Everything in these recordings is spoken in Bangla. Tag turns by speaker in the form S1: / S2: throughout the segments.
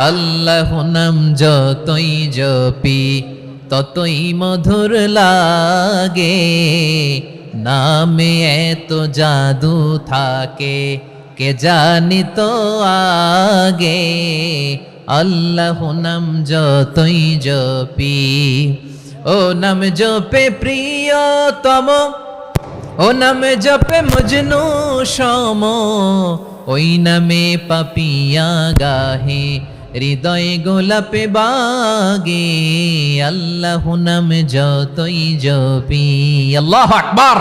S1: আল্লাহ নাম যতই জপি ততই মধুর লাগে, নামে এত জাদু থাকে কে জানি তো আগে। আল্লাহ নাম যতই জপি, ও নাম জপে প্রিয়তম, ও নামে জপে মজনু সম, ওই নামে পাপিয়া গাহে হৃদয় গোলাপে বাগে। আল্লাহ নাম যতই জপি, আল্লাহু আকবার।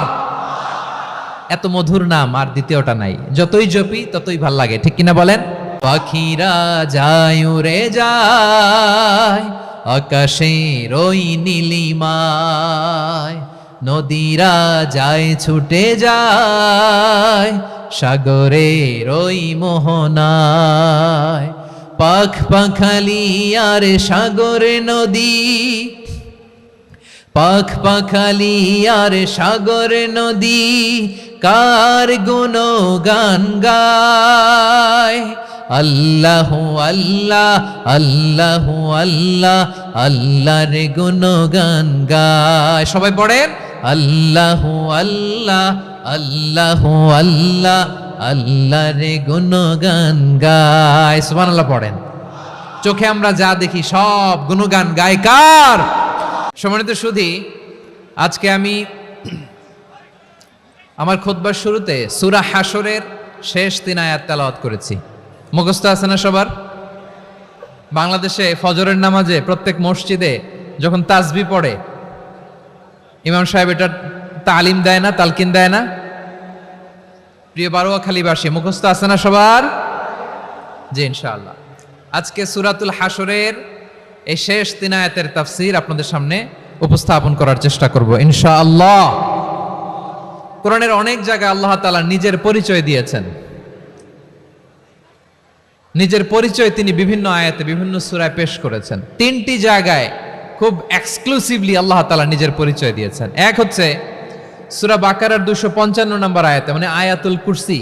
S1: এত মধুর নাম আর দ্বিতীয়টা নাই, যতই জপি ততই ভাল লাগে, ঠিক কিনা বলেন? পাখিরা যায় উড়ে যায় আকাশের ওই নীলিমায়, নদীরা যায় ছুটে যায় সাগরের ওই মোহনায়। পাখ পাখালি আর সাগরে নদী, পাখ পাখালি আর সাগরে নদী কার গুণগান গায়। আল্লাহ আল্লাহ আল্লাহ আল্লাহ আল্লাহর গুণগান গায়। সবাই পড়েন আল্লাহ আল্লাহ আল্লাহ আল্লাহ আল্লাহর গুণগান গায়। সুবহানাল্লাহ পড়েন। চোখে আমরা যা দেখি সব গুণগান গায় কার? সম্মানিত সুধী, আজকে আমি আমার খুতবার শুরুতে সূরা হাশরের শেষ 3 আয়াত তেলাওয়াত করেছি। মুখস্থ আছে না সবার? বাংলাদেশে ফজরের নামাজে প্রত্যেক মসজিদে যখন তাসবিহ পড়ে ইমাম সাহেব এটা তালিম দেয় না, তালকিন দেয় না? প্রিয় বারোয়াখালীবাসী, মুখস্থ আছে না সবার? জি ইনশাআল্লাহ। আজকে সূরাতুল হাশরের এই শেষ 3 আয়াতের তাফসীর আপনাদের সামনে উপস্থাপন করার চেষ্টা করব ইনশাআল্লাহ। কোরআনের অনেক জায়গায় আল্লাহ তাআলা নিজের পরিচয় দিয়েছেন। নিজের পরিচয় তিনি বিভিন্ন আয়াতে বিভিন্ন সূরায় পেশ করেছেন। 3টি জায়গায় খুব এক্সক্লুসিভলি আল্লাহ তাআলা নিজের পরিচয় দিয়েছেন। এক হচ্ছে সূরা বাকারার 255 নম্বর আয়াতে, মানে আয়াতুল কুরসি।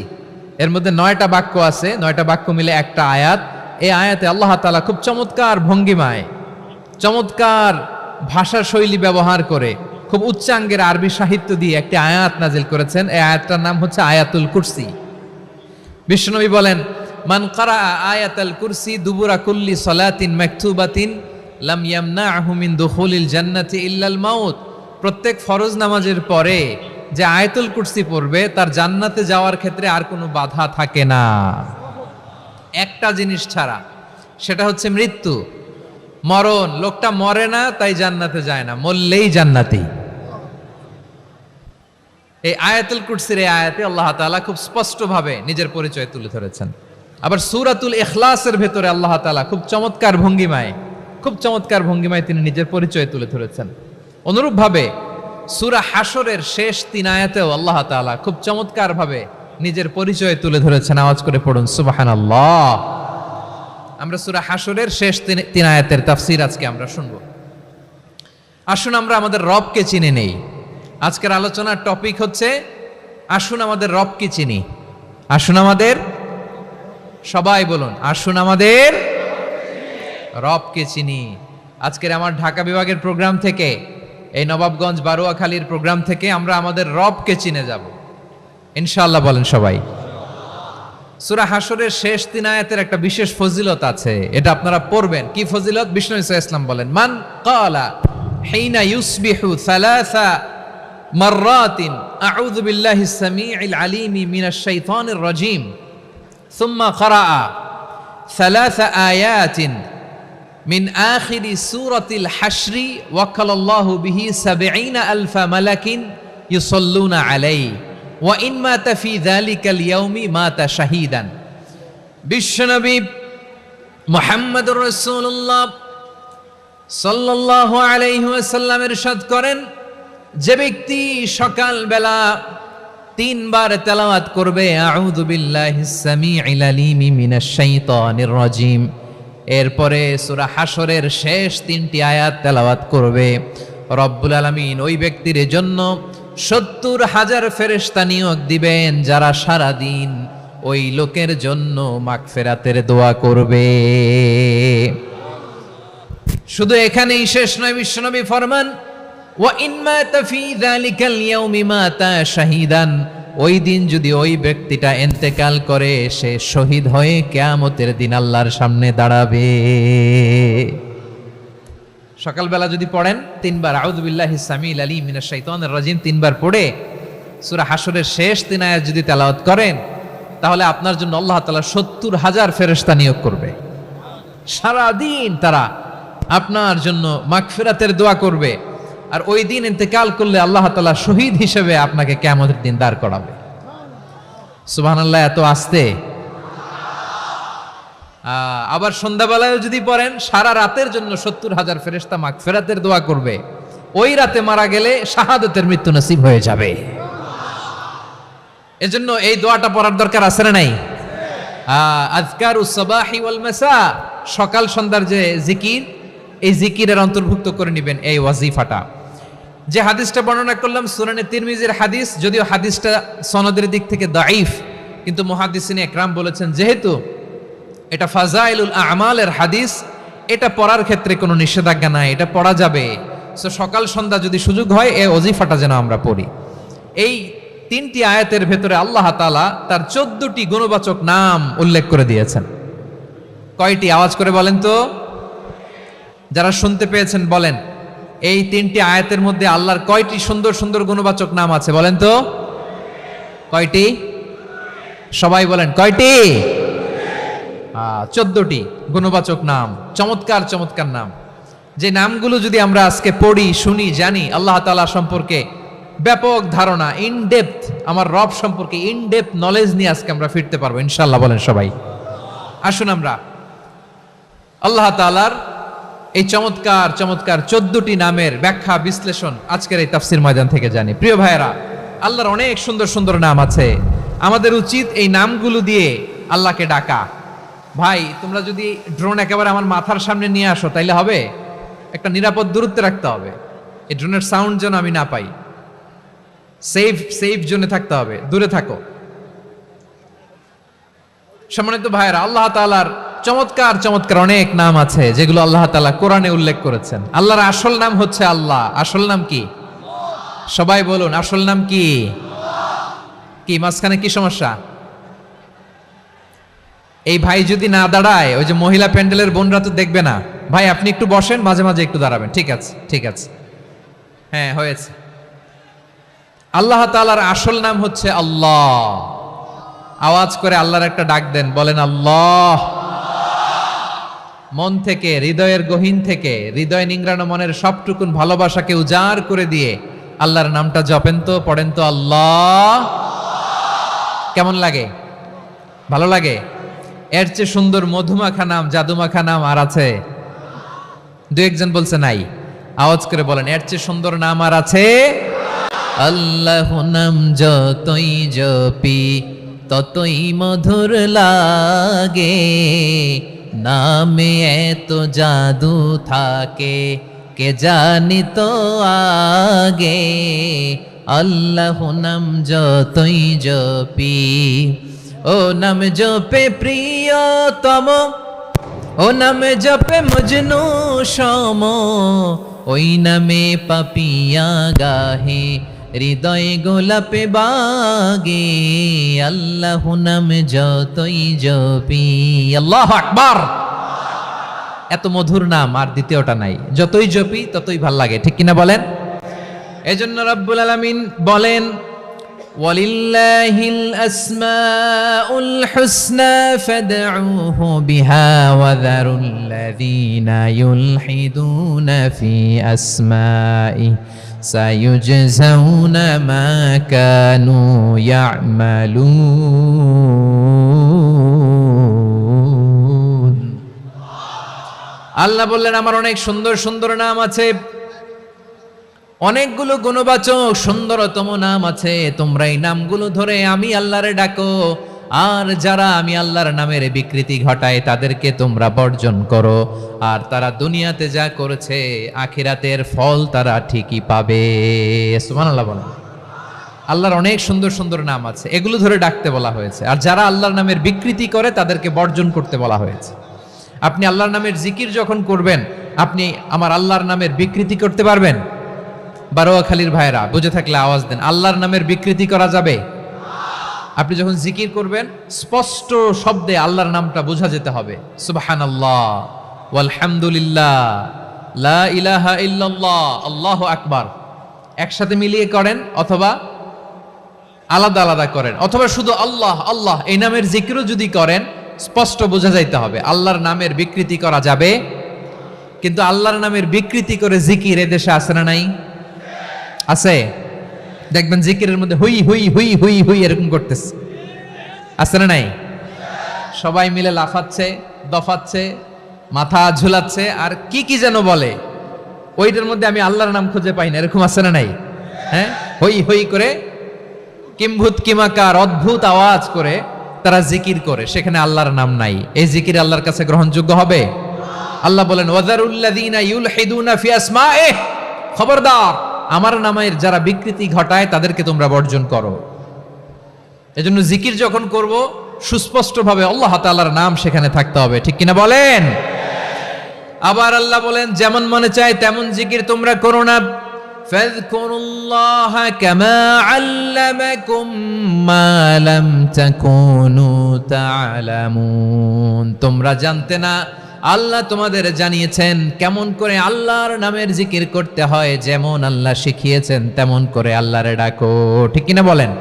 S1: এর মধ্যে 9টা বাক্য আছে, 9টা বাক্য মিলে একটা আয়াত। এই আয়াতে আল্লাহ তাআলা খুব চমৎকার ভঙ্গিমায়, চমৎকার ভাষা শৈলী ব্যবহার করে, খুব উচ্চাঙ্গের আরবি সাহিত্য দিয়ে একটি আয়াত নাজিল করেছেন। এই আয়াতটার নাম হচ্ছে আয়াতুল কুরসি। বিশ্বনবী বলেন, মান কারা আয়াতুল কুরসি দুবুরা কুল্লি সালাতিন মাকতুবাতিন লাম ইয়ামনাহু মিন দুখুলিল জান্নাতি ইল্লাল মাউত। প্রত্যেক ফরজ নামাজের পরে যে আয়াতুল কুরসি পড়বে তার জান্নাতে যাওয়ার ক্ষেত্রে আর কোনো বাধা থাকে না, একটা জিনিস ছাড়া, সেটা হচ্ছে মৃত্যু, মরণ। লোকটা মরে না তাই জান্নাতে যায় না, মরলেই জান্নাতি। এই আয়াতুল কুরসির এই আয়াতে আল্লাহ তাআলা খুব স্পষ্টভাবে নিজের পরিচয় তুলে ধরেছেন। আবার সূরাতুল ইখলাসের ভেতরে আল্লাহ তাআলা খুব চমৎকার ভঙ্গিমায় তিনি নিজের পরিচয় তুলে ধরেছেন। অনুরূপভাবে সূরা হাশরের শেষ 3 আয়াতেও আল্লাহ তাআলা খুব চমৎকারভাবে নিজের পরিচয় তুলে ধরেছেন। আওয়াজ করে পড়ুন সুবহানাল্লাহ। আমরা সূরা হাশরের শেষ 3 আয়াতের তাফসীর আজকে আমরা শুনব। আসুন আমরা আমাদের রবকে চিনে নেই। আজকের আলোচনার টপিক হচ্ছে আসুন আমাদের রবকে চিনি। আসুন আমাদের, সবাই বলুন, আসুন আমাদের রবকে চিনি। আজকের আমার ঢাকা বিভাগের প্রোগ্রাম থেকে, এই নবাবগঞ্জ বারোয়াখালীর প্রোগ্রাম থেকে আমরা আমাদের রবকে চিনে যাব ইনশাআল্লাহ। বলেন সবাই। সূরা হাশরের শেষ 3 আয়াতের একটা বিশেষ ফজিলত আছে, এটা আপনারা পড়বেন। কি ফজিলত? বিষ্ণু ইসা ইসলাম বলেন, মান ক্বালা হিনা ইউসবিহু সালাসা মাররাতিন আউযু বিল্লাহিস সামিউল আলিমি মিনাশ শাইতানির রাজীম সুম্মা ক্বারাআ সালাসা আয়াতিন মিন আখিরি সূরাতিল হাশরি ওয়াক্কালাল্লাহু বিহি ৭০,০০০ মালাকিন ইউসাল্লুনা আলাইহি ওয়া ইন মাতা ফি যালিকাল ইয়াউমি মাতা শাহীদান। বিশ্বনবী মুহাম্মদুর রাসূলুল্লাহ সাল্লাল্লাহু আলাইহি ওয়াসাল্লাম ইরশাদ করেন, যে ব্যক্তি সকালবেলা 3 বার তেলাওয়াত করবে আউযু বিল্লাহিস সামিউল আলিমি মিনাশ শাইতানির রাজীম, এরপরে সূরা হাশরের শেষ 3টি আয়াত তেলাওয়াত করবে, রব্বুল আলামিন ওই ব্যক্তির জন্য ৭০,০০০ ফেরেশতা নিয়োগ দিবেন যারা সারা দিন ওই লোকের জন্য মাগফিরাতের দোয়া করবে। শুধু এখানেই শেষ নয়, বিশ্বনবী ফরমান ওয়া ইন মাতা ফি যালিকাল ইয়াউমি মাতা শাহীদান, ওই দিন যদি ওই ব্যক্তিটা ইন্তেকাল করে সে শহীদ হয়ে কিয়ামতের দিন আল্লাহর সামনে দাঁড়াবে। সকালবেলা যদি পড়েন 3 বার আউযু বিল্লাহিস সামিল আলিম মিনাশ শাইতানির রাজিম 3 বার পড়ে সূরা হাশরের শেষ 3 আয়াত যদি তেলাওয়াত করেন, তাহলে আপনার জন্য আল্লাহ তাআলা 70,000 ফেরেশতা নিয়োগ করবে। সারা দিন তারা আপনার জন্য মাগফিরাতের দোয়া করবে। আর ওই দিন ইন্তেকাল করলে আল্লাহ তাআলা শহীদ হিসেবে আপনাকে কিয়ামতের দিন দাঁড় করাবে। সুবহানাল্লাহ, এত আস্তে। আবার সন্ধ্যাবেলায় যদি পড়েন, সারা রাতের জন্য 70,000 ফেরেশতা মাগফিরাতের দোয়া করবে। ওই রাতে মারা গেলে শাহাদাতের মৃত্যু নসিব হয়ে যাবে। এজন্য এই দোয়াটা পড়ার দরকার আছে না নাই? আযকারুস সাবাহি ওয়াল মাসা, সকাল সন্ধ্যার যে জিকির, এই জিকিরের অন্তর্ভুক্ত করে নেবেন এই ওয়াজিফাটা। যে হাদিসটা বর্ণনা করলাম সুনানে তিরমিজির হাদিস, যদিও হাদিসটা সনদের দিক থেকে দাঈফ, কিন্তু মুহাদ্দিসিনে একরাম বলেছেন যেহেতু এটা ফাজাইলুল আমালের হাদিস, এটা পড়ার ক্ষেত্রে কোনো নিষেধাজ্ঞা নাই, এটা পড়া যাবে। সো সকাল সন্ধ্যা যদি সুযোগ হয় এই ওয়াজিফাটা যেন আমরা পড়ি। এই 3টি আয়াতের ভেতরে আল্লাহ তাআলা তার 14টি গুণবাচক নাম উল্লেখ করে দিয়েছেন। কয়টি? আওয়াজ করে বলেন তো, যারা শুনতে পেয়েছেন বলেন। এই 3টি আয়াতের মধ্যে আল্লাহর কয়টি সুন্দর সুন্দর গুণবাচক নাম আছে বলেন তো? কয়টি? সবাই বলেন কয়টি? 14টি গুণবাচক নাম, চমৎকার চমৎকার নাম। যে নামগুলো যদি আমরা আজকে পড়ি, শুনি, জানি, আল্লাহ তাআলা সম্পর্কে ব্যাপক ধারণা, ইন ডেপথ, আমার রব সম্পর্কে ইন ডেপথ নলেজ নিয়ে আজকে আমরা ফিরতে পারবো ইনশাআল্লাহ। বলেন সবাই। আসুন আমরা আল্লাহ তাআলার এই চমৎকার চমৎকার 14টি নামের ব্যাখ্যা বিশ্লেষণ আজকের এই তাফসীর ময়দান থেকে জানি। প্রিয় ভাইয়েরা, আল্লাহর অনেক সুন্দর সুন্দর নাম আছে। আমাদের উচিত এই নামগুলো দিয়ে আল্লাহকে ডাকা। ভাই, তোমরা যদি ড্রোন একেবারে আমার মাথার সামনে নিয়ে আসো তাইলে হবে? একটা নিরাপদ দূরত্বে রাখতে হবে, এই ড্রোনের সাউন্ড যেন আমি না পাই। সেফ জোনে থাকতে হবে, দূরে থাকো। সম্মানিত ভাইয়েরা, আল্লাহ তাআলার চমৎকার চমৎকার অনেক নাম আছে যেগুলো আল্লাহ তাআলা কোরআনে উল্লেখ করেছেন। আল্লাহর আসল নাম হচ্ছে আল্লাহ। আসল নাম কি? সবাই বলুন, আসল নাম কি? কি মাঝখানে কি সমস্যা? এই ভাই যদি না দাঁড়ায়, ওই যে মহিলা প্যান্ডেলের বোনরা তো দেখবে না। ভাই আপনি একটু বসেন, মাঝে মাঝে একটু দাঁড়াবেন। ঠিক আছে, ঠিক আছে, হ্যাঁ হয়েছে। আল্লাহ তাআলার আসল নাম হচ্ছে আল্লাহ। আওয়াজ করে আল্লাহর একটা ডাক দেন, বলেন আল্লাহ। মন থেকে, হৃদয়ের গহীন থেকে, হৃদয় নিংড়ানো মনের সবটুকুন ভালোবাসাকে উজাড় করে দিয়ে আল্লাহর নামটা জপেন তো, পড়েন তো আল্লাহ। কেমন লাগে? ভালো লাগে? এর চেয়ে সুন্দর মধুমাখা নাম, জাদুমাখা নাম আর আছে? দু একজন বলছে নাই। আওয়াজ করে বলেন, এর চেয়ে সুন্দর নাম আর আছে? আল্লাহ নাম যতই জপি ততই মধুর লাগে, নামে এত জাদু থাকে কে জানি তো আগে। আল্লাহ নাম যতই জপি, ও নাম জপে প্রিয়তম, ও নাম জপে মজনু সম, ওই নামে পাপিয়া গাহে হৃদয় গোলাপে বাগে। আল্লাহ নাম যতই জপি। আল্লাহু আকবার। এত মধুর নাম আর দ্বিতীয়টা নাই। যতই জপি ততই ভাল লাগে, ঠিক কিনা বলেন? এজন্য রব্বুল আলামিন বলেন, ওয়ালিল্লাহিল আসমাউল হুসনা ফাদউহু বিহা ওয়া যারুল্লাযীনা ইউলহিদুনা ফি আসমাইহি সায়ুজজাউনা মা কানু ইয়ামালুন। আল্লাহ বললেন, আমার অনেক সুন্দর সুন্দর নাম আছে, অনেকগুলো গুণবাচক সুন্দরতম নাম আছে। তোমরা এই নামগুলো ধরে আমি আল্লাহরে ডাকো, আর যারা আমি আল্লাহর নামের বিকৃতি ঘটায় তাদেরকে তোমরা বর্জন করো। আর তারা দুনিয়াতে যা করেছে আখিরাতের ফল তারা ঠিকই পাবে। সুবহানাল্লাহ বলেন। আল্লাহর অনেক সুন্দর সুন্দর নাম আছে, এগুলো ধরে ডাকতে বলা হয়েছে। আর যারা আল্লাহর নামের বিকৃতি করে তাদেরকে বর্জন করতে বলা হয়েছে। আপনি আল্লাহর নামের জিকির যখন করবেন, আপনি আমার আল্লাহর নামের বিকৃতি করতে পারবেন? বারোয়াখালীর ভাইরা বুঝে থাকলে আওয়াজ দেন। আল্লাহর নামের বিকৃতি করা যাবে? আপনি যখন জিকির করবেন স্পষ্ট শব্দে আল্লাহর নামটা বোঝা যেতে হবে। সুবহানাল্লাহ, ওয়ালহামদুলিল্লাহ, লা ইলাহা ইল্লাল্লাহ, আল্লাহু আকবার একসাথে মিলিয়ে করেন অথবা আলাদা আলাদা করেন, অথবা শুধু আল্লাহ আল্লাহ এই নামের জিকিরও যদি করেন স্পষ্ট বোঝা যাইতে হবে। আল্লাহর নামের বিকৃতি করা যাবে, কিন্তু আল্লাহর নামের বিকৃতি করে জিকির এদেশে আছে না নাই? আছে। দেখবেন জিকিরের মধ্যে হুই হুই হুই হুই হুই এরকম করতেছে, আছে না নাই? সবাই মিলে লাফাচ্ছে, দফাচ্ছে, মাথা ঝুলাচ্ছে, আর কি কি যেন বলে, ওইটার মধ্যে আমি আল্লাহর নাম খুঁজে পাই না, এরকম আছে না নাই? হ্যাঁ, হই হই করে কিম্ভূত কিমাকার অদ্ভুত আওয়াজ করে তারা জিকির করে, সেখানে আল্লাহর নাম নাই। এই জিকির আল্লাহর কাছে গ্রহণযোগ্য হবে? আল্লাহ বলেন ওয়াযারুল্লাযীনা ইউলহিদুনা ফি আসমাইহি, খবরদার আমার নামের যারা বিকৃতি ঘটায় তাদেরকে তোমরা বর্জন করো। এজন্য জিকির যখন করব সুস্পষ্টভাবে আল্লাহ তাআলার নাম সেখানে থাকতে হবে, ঠিক কিনা বলেন? আবার আল্লাহ বলেন যেমন মনে চায় তেমন জিকির তোমরা করো না। ফাযকুরুল্লাহা কামা আল্লামাকুম মা লাম তাকুনু তা'লামুন, তোমরা জানতে না, আল্লাহ তোমাদের জানিয়েছেন কেমন করে আল্লাহর নামের জিকির করতে হয়, যেমন আল্লাহ শিখিয়েছেন তেমন করে আল্লাহরে ডাকো, ঠিক কিনা বলেন?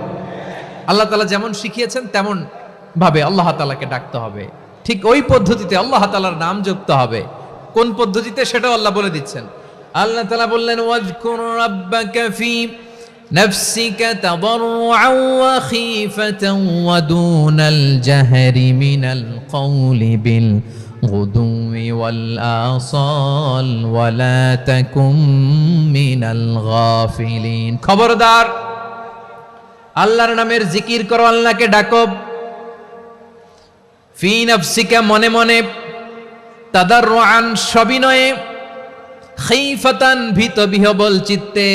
S1: আল্লাহ তাআলা যেমন শিখিয়েছেন তেমন ভাবে আল্লাহ তাআলাকে ডাকতে হবে, ঠিক ওই পদ্ধতিতে আল্লাহ তাআলার নাম যুক্ত হবে। কোন পদ্ধতিতে সেটাও আল্লাহ বলে দিচ্ছেন। আল্লাহ তাআলা বললেন ওয়াজকুর রাব্বাকা ফি নাফসিকা তাদাররুআন ওয়া খীফাতান ওয়া দুনাল জাহরি মিনাল কওলি বিল গুদুই ওয়াল আসাল ওয়া লা তাকুম মিনাল গাফিলিন, খবরদার আল্লাহর নামের জিকির করো, আল্লাহকে ডাকো। ফি নাফসিকা মনে মনে, তাদাররুআন সবিনয়ে, খীফাতান ভীত বিহবল চিত্তে,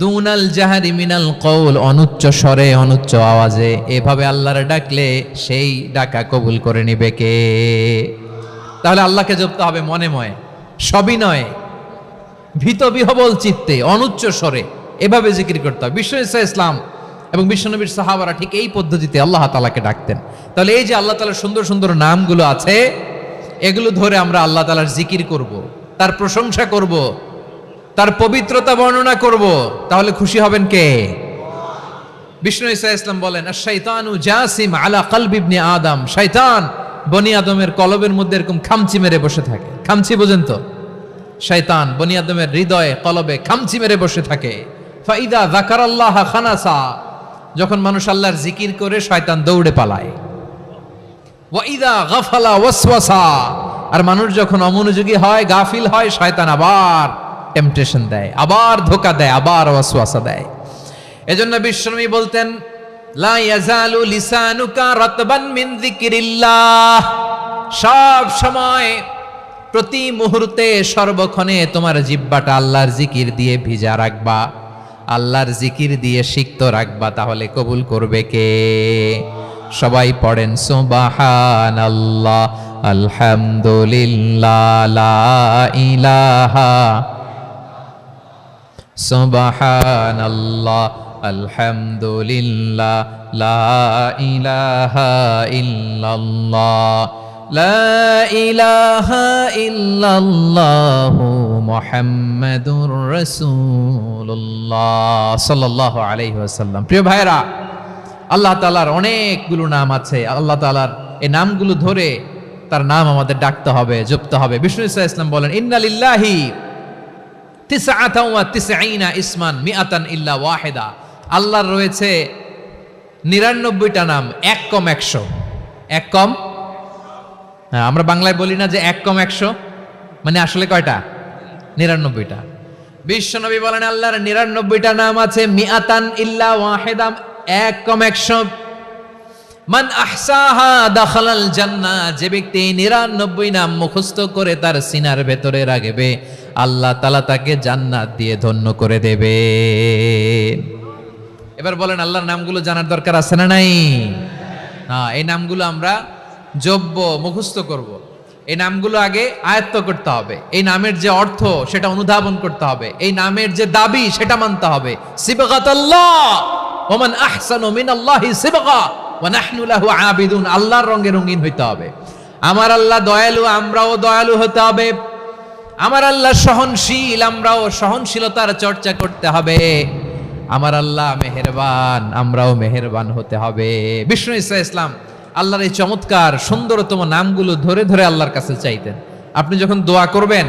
S1: দুনাল জাহারি মিনাল কওল অনুচ্চ স্বরে অনুচ্চ আওয়াজে। এভাবে আল্লাহর ডাকলে সেই ডাকা কবুল করে নিবে কে? তাহলে আল্লাহকে জপতে হবে মনে মনে, সবিনয়ে, ভীত বিহবল চিত্তে, অনুচ্চ স্বরে, এভাবে জিকির করতে হবে। বিশ্ব ইসলাম এবং বিশ্বনবীর সাহাবারা ঠিক এই পদ্ধতিতে আল্লাহ তাআলাকে ডাকতেন। তাহলে এই যে আল্লাহ তাআলার সুন্দর সুন্দর নামগুলো আছে, এগুলো ধরে আমরা আল্লাহ তাআলার জিকির করব, তার প্রশংসা করব, তার পবিত্রতা বর্ণনা করব, তাহলে খুশি হবেন কে? বিষ্ণু ঈসা ইসলাম বলেন আশ-শাইতানু জাসিম আলা কলবি ইবনে আদম, শয়তান বনি আদমের কলবের মধ্যে এরকম খামচি মেরে বসে থাকে। খামচি বোঝেন তো? শয়তান বনি আদমের হৃদয়ে কলবে খামচি মেরে বসে থাকে। ফাইদা যাকারাল্লাহ খানাসা, যখন মানুষ আল্লাহর জিকির করে শয়তান দৌড়ে পালায়। ওয়াইদা গাফালা ওয়াসওয়াসা, আর মানুষ যখন অমনোযোগী হয়, গাফিল হয়, শয়তান আবার টেম্পটেশন দেয়, আবার ধোঁকা দেয়, আবার ওয়াসওয়াসা দেয়। এজন্য বিশ্বনবী বলতেন লা ইয়াজালু লিসানুকা রাতবান মিন যিকরিল্লাহ, সব সময় প্রতি মুহূর্তে সর্বক্ষণে তোমার জিহ্বাটা আল্লাহর জিকির দিয়ে ভিজা রাখবা, আল্লাহর জিকির দিয়ে সিক্ত রাখবা, তাহলে কবুল করবে কে? সবাই পড়েন সুবহানাল্লাহ আলহামদুলিল্লাহ লা ইলাহা, সুবহানাল্লাহ আলহামদুলিল্লাহ লা ইলাহা ইল্লাল্লাহ, লা ইলাহা ইল্লাল্লাহু মুহাম্মাদুর রাসূলুল্লাহ সাল্লাল্লাহু আলাইহি ওয়াসাল্লাম। প্রিয় ভাইরা, আল্লাহ তাআলার অনেকগুলো নাম আছে। আল্লাহ তাআলার এই নামগুলো ধরে তার নাম আমাদের ডাকতে হবে, জপতে হবে। বিষ্ণু ঈসা ইসলাম বলেন ইন্না লিল্লাহি তিসআতান ওয়া তিসঈনা ইসমান মিআতান ইল্লা ওয়াহিদা, আল্লাহর রয়েছে 99টা নাম, এক কম 100। এক কম, হ্যাঁ, আমরা বাংলায় বলি না যে এক কম 100, মানে আসলে কয়টা? 99টা। বিশ্বনবী বলেন আল্লাহর 99টা নাম আছে, মিআতান ইল্লা ওয়াহিদা, এক কম 100। মান আহসাহা দাখালাল জান্নাহ, যে ব্যক্তি 99 নাম মুখস্থ করে তার সিনার ভেতরে রাখবে, আল্লাহ তাআলা তাকে জান্নাত দিয়ে ধন্য করে দেবে। এবার বলেন আল্লাহর নামগুলো জানার দরকার আছে না নাই? হ্যাঁ, এই নামগুলো আমরা জপব, মুখস্থ করব। এই নামগুলো আগে আয়ত্ত করতে হবে, এই নামের যে অর্থ সেটা অনুধাবন করতে হবে, এই নামের যে দাবি সেটা মানতে হবে। সিবগাতাল্লাহ ওয়া মান আহসানু মিনাল্লাহি সিবগা ওয়া নাহনু লাহু আবিদুন। আল্লাহর রঙে রঙিন হইতে হবে। আমার আল্লাহ দয়ালু, আমরাও দয়ালু হতে হবে। আমার আল্লাহ সহনশীল, আমরাও সহনশীলতার চর্চা করতে হবে। আমার আল্লাহ মেহেরবান, আমরাও মেহেরবান হতে হবে। বিষ্ণু ঈসা ইসলাম আল্লাহর এই চমৎকার সুন্দরতম নামগুলো ধরে ধরে আল্লাহর কাছে চাইতেন। আপনি যখন দোয়া করবেন,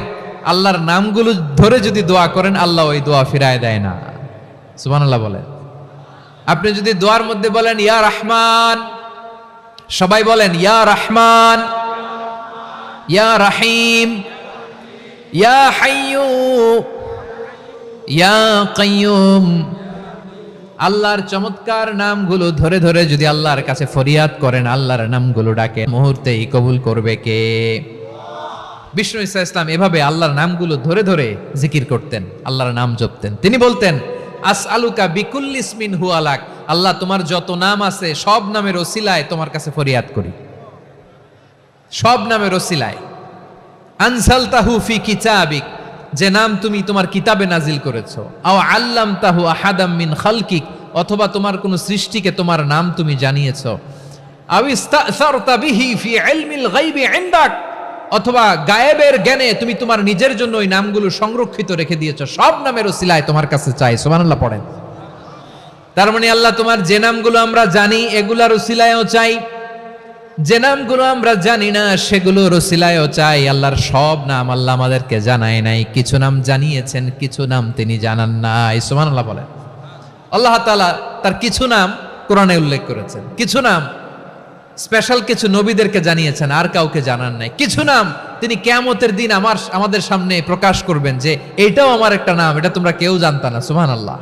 S1: আল্লাহর নামগুলো ধরে যদি দোয়া করেন, আল্লাহ ওই দোয়া ফিরায় দেয় না। সুবহানাল্লাহ বলেন। আপনি যদি দোয়ার মধ্যে বলেন ইয়া রহমান, সবাই বলেন ইয়া রহমান, ইয়া রহিম, ইয়া হাইয়্যু, ইয়া কাইয়্যুম। আল্লাহর চমৎকার নামগুলো ধরে ধরে যদি আল্লাহর কাছে ফরিয়াদ করেন, আল্লাহর নামগুলো ডাকে, মুহূর্তেই কবুল করবে কে? বিষ্ণু ঈসা ইসলাম এভাবে আল্লাহর নামগুলো ধরে ধরে জিকির করতেন, আল্লাহর নাম জপতেন। তিনি বলতেন আসআলুকা বিকুল্লি ইসমিন হুয়া লাক, আল্লাহ তোমার যত নাম আছে সব নামের ওসিলায় তোমার কাছে ফরিয়াদ করি, সব নামের ওসিলায়। আনসালতাহু ফি কিতাবিক, যে নাম তুমি তোমার কিতাবে নাজিল করেছো। আও আল্লামতাহু আহাদাম মিন খালকিক, অথবা তোমার কোন সৃষ্টিকে তোমার নাম তুমি জানিয়েছো। আও ইস্তাসারতা বিহি ফি ইলমিল গায়বি ইনদাক, অথবা গায়েবের জ্ঞানে তুমি তোমার নিজের জন্য ওই নামগুলো সংরক্ষিত রেখে দিয়েছো। সব নামের ওসিলায় তোমার কাছে চাই। সুবহানাল্লাহ পড়েন। তার মানে আল্লাহ তোমার যে নামগুলো আমরা জানি এগুলার ওসিলায়ও চাই, যে নামগুলো আমরা জানি না সেগুলোর ওসিলায়ও চাই। আল্লাহর সব নাম আল্লাহ আমাদেরকে জানায় নাই, কিছু নাম জানিয়েছেন, কিছু নাম তিনি জানান নাই। সুবহানাল্লাহ বলেন। আল্লাহ তাআলা তার কিছু নাম কোরআনে উল্লেখ করেছেন, কিছু নাম স্পেশাল কিছু নবীদেরকে জানিয়েছেন, আর কাউকে জানান নাই। কিছু নাম তিনি কিয়ামতের দিন আমাদের সামনে প্রকাশ করবেন যে এইটাও আমার একটা নাম, এটা তোমরা কেউ জানতা না। সুবহানাল্লাহ।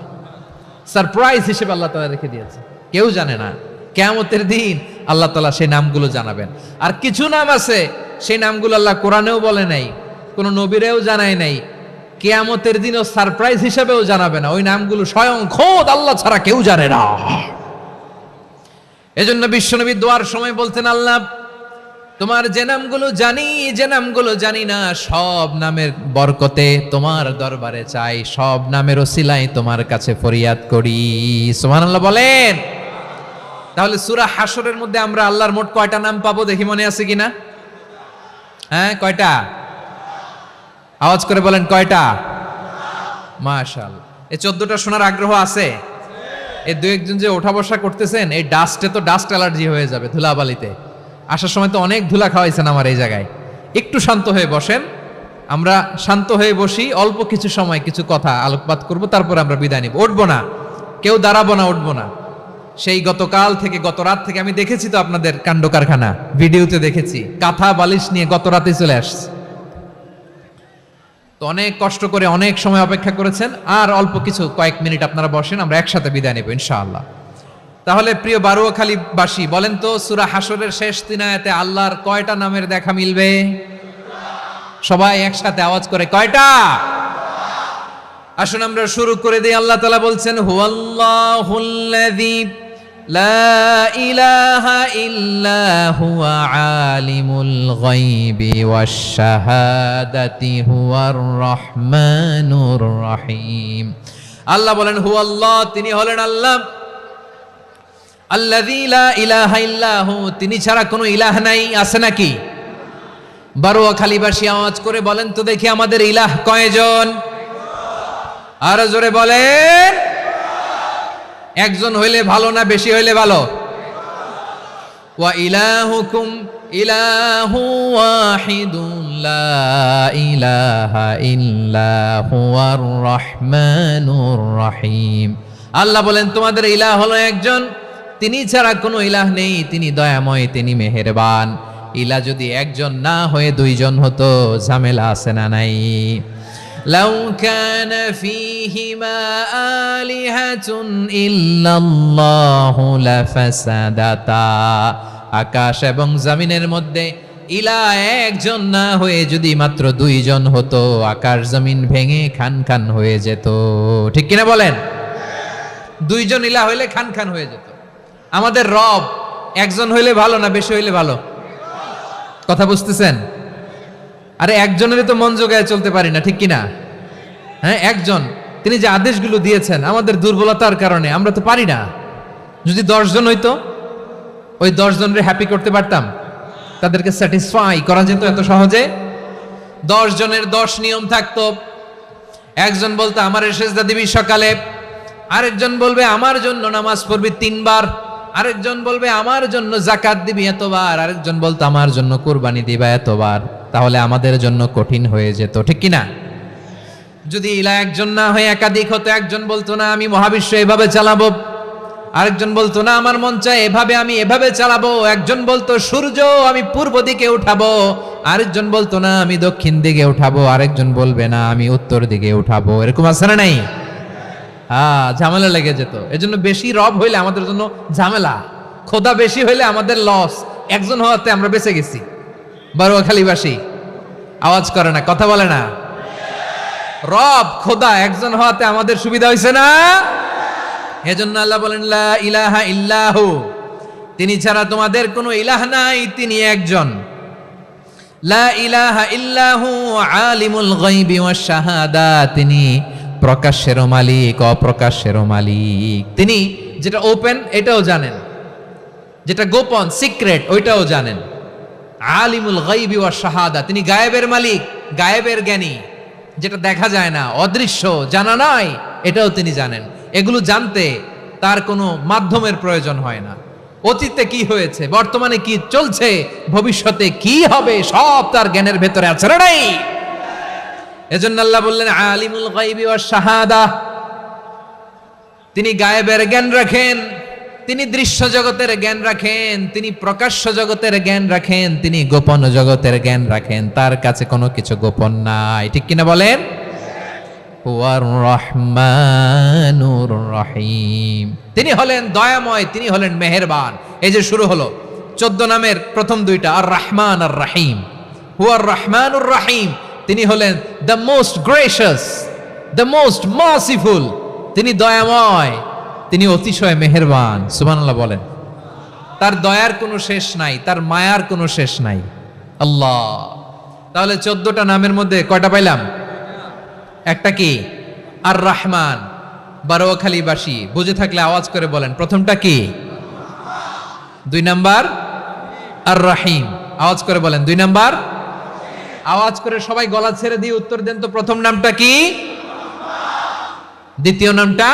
S1: সারপ্রাইজ হিসেবে আল্লাহ তাআলা রেখে দিয়েছে, কেউ জানে না। কিয়ামতের দিন আল্লাহ তাআলা সেই নামগুলো জানাবেন। আর কিছু নাম আছে সেই নামগুলো আল্লাহ কোরআনেও বলে নাই, কোন নবীরেও জানায় নাই, কিয়ামতের দিনও সারপ্রাইজ হিসেবেও জানাবে না। ওই নামগুলো স্বয়ং খোদ আল্লাহ ছাড়া কেউ জানে না। এজন্য বিশ্বনবী দোয়ার সময় বলতেন, আল্লাহ তোমার যে নামগুলো জানি, যে নামগুলো জানি না, সব নামের বরকতে তোমার দরবারে চাই, সব নামের ওসিলায় তোমার কাছে ফরিয়াদ করি। সুবহানাল্লাহ বলেন। তাহলে সূরা হাশরের মধ্যে আমরা আল্লাহর মোট কয়টা নাম পাবো দেখি, মনে আছে কিনা? হ্যাঁ, কয়টা? আওয়াজ করে বলেন কয়টা? মাশাআল্লাহ। এই 14টা শোনার আগ্রহ আছে? এই দু একজন যে ওঠা বসা করতেছেন, এই ডাস্টে তো ডাস্ট অ্যালার্জি হয়ে যাবে, ধুলাবালিতে। আসার সময় তো অনেক ধুলা খাওয়াইছেন আমার এই জায়গায়। একটু শান্ত হয়ে বসেন, আমরা শান্ত হয়ে বসি, অল্প কিছু সময় কিছু কথা আলোকপাত করব, তারপর আমরা বিদায় নিব। উঠবো না, কেউ দাঁড়াবো না, উঠবো না। সেই গতকাল থেকে, গত রাত থেকে আমি দেখেছি তো আপনাদের কাণ্ড কারখানা, ভিডিওতে দেখেছি, কাঁথা বালিশ নিয়ে গত রাতে চলে আসছে। তো অনেক কষ্ট করে অনেক সময় অপেক্ষা করেছেন, আর অল্প কিছু কয়েক মিনিট আপনারা বসেন, আমরা একসাথে বিদায় নেব ইনশাআল্লাহ। তাহলে প্রিয় বারুয়াখালীবাসী, বলেন তো সূরা হাশরের শেষ 3 আয়াতে আল্লাহর কয়টা নামের দেখা মিলবে? সবাই একসাথে আওয়াজ করে কয়টা? আসুন আমরা শুরু করে দিই। আল্লাহ তাআলা বলছেন হুয়াল্লাহুল্লাযী লা ইলাহা ইল্লা হুয়া আলিমুল গায়বি ওয়াশ শাহাদাতি হুয়ার রহমানুর রহিম। আল্লাহ বলেন হুয়াল্লাহ, তিনি হলেন আল্লাহ, আল্লাযী লা ইলাহা ইল্লা হু, তিনি ছাড়া কোনো ইলাহ নাই। আছে নাকি? বারুয়াখালীবাসী আওয়াজ করে বলেন তো দেখি আমাদের ইলাহ কয়জন? আর জোরে বলেন। একজন হইলে ভালো না বেশি হইলে ভালো? ওয়া ইলাহুকুম ইলাহু ওয়াহিদুন লা ইলাহা ইল্লা হুয়ার রহমানুর রহিম। আল্লাহ বলেন তোমাদের ইলাহ হলো একজন, তিনি ছাড়া কোনো ইলাহ নেই, তিনি দয়াময়, তিনি মেহেরবান। ইলাহ যদি একজন না হয়ে দুইজন হতো, ঝামেলা আছে না নাই? লাউ কানা ফীহিমা আলিহাতুন ইল্লাল্লাহু লাফাসাদাতা, আকাশ এবং জমিনের মধ্যে ইলাহ একজন না হয়ে যদি মাত্র দুইজন হতো, আকাশ জমিন ভেঙে খান খান হয়ে যেত। ঠিক কিনা বলেন? দুইজন ইলাহ হইলে খান খান হয়ে যেত। আমাদের রব একজন হইলে ভালো না বেশি হইলে ভালো? কথা বুঝতেছেন? আরে একজনেরই তো মন জোগায় চলতে পারি না, ঠিক কিনা? হ্যাঁ, একজন, তিনি যে আদেশগুলো দিয়েছেন আমাদের দুর্বলতার কারণে আমরা তো পারি না। যদি 10 জন হইতো, ওই 10 জনের হ্যাপি করতে পারতাম, তাদেরকে স্যাটিসফাই করা যেত এত সহজে? 10 জনের 10 নিয়ম থাকতো। একজন বলতো আমার সেজদা দিবি সকালে, আরেকজন বলবে আমার জন্য নামাজ পড়বি 3 বার, আরেকজন বলবে আমার জন্য যাকাত দিবি এতবার, আরেকজন বলতো আমার জন্য কুরবানি দিবা এতবার। তাহলে আমাদের জন্য কঠিন হয়ে যেত, ঠিক কিনা? যদি ইলা একজন না হয়ে একাধিক হতো, একজন বলতো না আমি মহাবিশ্ব এভাবে চালাবো, আরেকজন বলতো না আমার মন চায় এভাবে, আমি এভাবে চালাবো, একজন বলতো সূর্য আমি পূর্ব দিকে উঠাবো, আরেকজন বলতো না আমি দক্ষিণ দিকে উঠাবো, আরেকজন বলবে না আমি উত্তর দিকে উঠাবো। এরকম আছে না নাই? ঝামেলা লেগে যেত। এজন্য বেশি রব হইলে আমাদের জন্য ঝামেলা, খোদা বেশি হইলে আমাদের লস। একজন হওয়াতে আমরা বেঁচে গেছি। বারোয়াখালীবাসী আওয়াজ করে না, কথা বলে না। রব খোদা একজন হওয়াতে আমাদের সুবিধা হয়েছে না? এজন্য আল্লাহ বলেন লা ইলাহা ইল্লাহু, তিনি ছাড়া তোমাদের কোনো ইলাহ নাই, তিনি একজন। লা ইলাহা ইল্লাহু আলিমুল গায়বি ওয়াশ শাহাদা, তিনি প্রকাশ্যেরও মালিক অপ্রকাশ্যেরও মালিক। তিনি যেটা ওপেন এটাও জানেন, যেটা গোপন সিক্রেট ওইটাও জানেন। আলিমুল গায়বি ওয়াশ শাহাদা, তিনি গায়েবের মালিক, গায়েবের জ্ঞানী, যেটা দেখা যায় না, অদৃশ্য, জানা নাই, এটাও তিনি জানেন। এগুলো জানতে তার কোনো মাধ্যমের প্রয়োজন হয় না। অতীতে কি হয়েছে, বর্তমানে কি চলছে, ভবিষ্যতে কি হবে, সব তার জ্ঞানের ভেতরে আছে না নাই? এজন্য আল্লাহ বললেন আলিমুল গায়বি ওয়াশ শাহাদা, তিনি গায়েবের জ্ঞান রাখেন, তিনি দৃশ্য জগতের জ্ঞান রাখেন, তিনি প্রকাশ্য জগতের জ্ঞান রাখেন, তিনি গোপন জগতের জ্ঞান রাখেন। তার কাছে কোনো কিছু গোপন নাই, ঠিক কিনা বলেন? হুয়ার রহমানুর রহিম, তিনি হলেন দয়াময়, তিনি হলেন মেহেরবান। এই যে শুরু হলো 14 নামের প্রথম দুইটা, আর রহমান আর রহিম। হুয়ার রহমানুর রহিম, তিনি হলেন the most gracious, the most merciful, তিনি দয়াময়, তিনি অতিশয় মেহেরবান। সুবহানাল্লাহ বলেন। তার দয়ার কোনো শেষ নাই, তার মায়ার কোনো শেষ নাই। আল্লাহ, তাহলে 14টা নামের মধ্যে কয়টা পাইলাম? একটা কি? আর রহমান। বারোয়াখালীবাসী বুঝে থাকলে আওয়াজ করে বলেন, প্রথমটা কি? 2 নাম্বার আর রহিম। আওয়াজ করে বলেন 2 নাম্বার। আওয়াজ করে সবাই গলা ছেড়ে দিয়ে উত্তর দেন তো, প্রথম নামটা কি? দ্বিতীয় নামটা?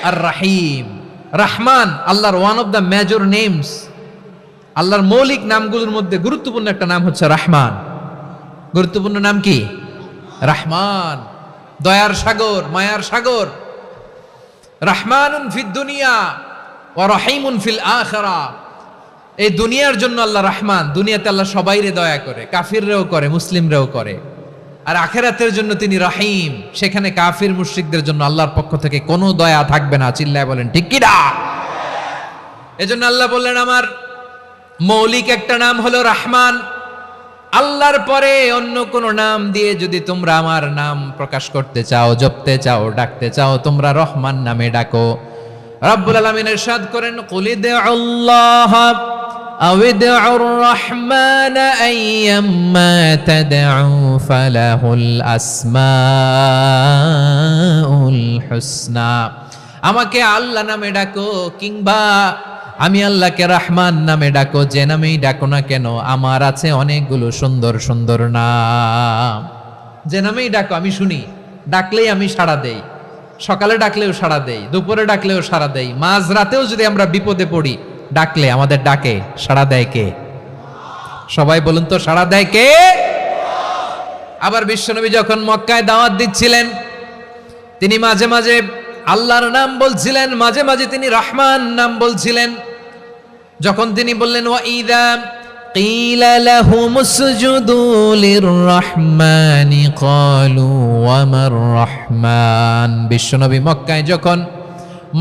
S1: আর রহিম। রহমান আল্লাহর one of the major names, আল্লাহর মৌলিক নামগুলোর মধ্যে গুরুত্বপূর্ণ একটা নাম হচ্ছে রহমান। গুরুত্বপূর্ণ নাম কি? রহমান, দয়ার সাগর, মায়ার সাগর। রহমানুন ফিদ দুনিয়া ওয়া রহিমুন ফিল আখিরা, এই দুনিয়ার জন্য আল্লাহ রহমান, দুনিয়াতে আল্লাহ সবাইরে দয়া করে, কাফিররেও করে, মুসলিমরেও করে। আর আখিরাতের জন্য তিনি রহিম, সেখানে কাফির মুশরিকদের জন্য আল্লাহর পক্ষ থেকে কোনো দয়া থাকবে না। চিল্লায় বলেন ঠিক কি না? এজন্য আল্লাহ বললেন আমার মৌলিক একটা নাম হলো রহমান। আল্লাহর পরে অন্য কোন নাম দিয়ে যদি তোমরা আমার নাম প্রকাশ করতে চাও, জপতে চাও, ডাকতে চাও, তোমরা রহমান নামে ডাকো। রব্বুল আলামিন ইরশাদ করেন কুলিদুল্লাহ আউদুর রহমান আইয়াম্মা তাদউ ফালাহুল আসমাউল হুসনা, আমাকে আল্লাহ নামে ডাকো কিংবা আমি আল্লাহকে রহমান নামে ডাকো, যে নামেই ডাকো না কেন আমার আছে অনেকগুলো সুন্দর সুন্দর নাম। যে নামেই ডাকো আমি শুনি, ডাকলেই আমি সাড়া দেই, সকালে ডাকলেও সাড়া দেই, দুপুরে ডাকলেও সাড়া দেই, মাঝরাতেও যদি আমরা বিপদে পড়ি ডাকলে আমাদের ডাকে সাড়া দেয় কে? সবাই বলুন তো, সাড়া দেয় কে? আবার বিশ্বনবী যখন মক্কায় দাওয়াত দিচ্ছিলেন, তিনি মাঝে মাঝে আল্লাহর নাম বলছিলেন, মাঝে মাঝে তিনি রহমান নাম বলছিলেন। যখন তিনি বললেন ওয়াইদা কিলা লাহুমুসজুদু লিররহমানি ক্বালু ওয়ামার রহমান, বিশ্বনবী মক্কায় যখন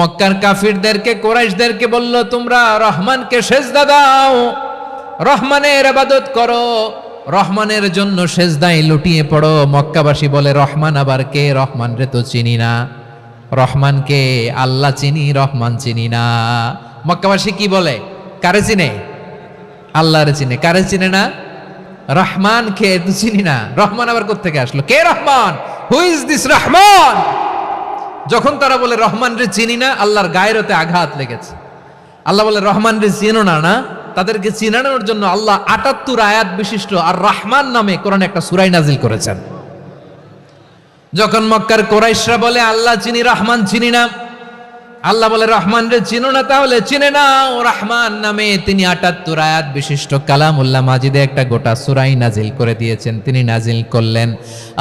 S1: মক্কার কাফিরদেরকে, কুরাইশদেরকে বলল তোমরা রহমানকে সেজদা দাও, রহমানের ইবাদত করো, রহমানের জন্য সেজদায় লুটিয়ে পড়ো, মক্কাবাসী বলে রহমান আবার কে? রহমান রে তো চিনি না। রহমানকে আল্লাহ চিনি, রহমান চিনি না। মক্কাবাসী কি বলে? কারে চিনে? আল্লাহরে চিনে। কারে চিনে না? রহমান কে তো চিনি না, রহমান আবার কোত্থেকে আসলো, কে Rahman, who is this Rahman? যখন তারা বলে রহমান রে চিনি না, আল্লাহর গায়রতে আঘাত লেগেছে। আল্লাহ বলে রহমান রে চিনো না, না তাদেরকে চিনানোর জন্য আল্লাহ ৭৮ আয়াত বিশিষ্ট আর রহমান নামে কোরআনে একটা সূরা নাজিল করেছেন। যখন মক্কার কুরাইশরা বলে আল্লাহ চিনি রহমান চিনি না, আল্লাহ বলে রহমান রে চিনো না, তাহলে চিনে নাও রহমান নামে তিনি ৭৮ আয়াত বিশিষ্ট কালামুল্লাহ মাজিদে একটা গোটা সূরা নাজিল করে দিয়েছেন। তিনি নাজিল করলেন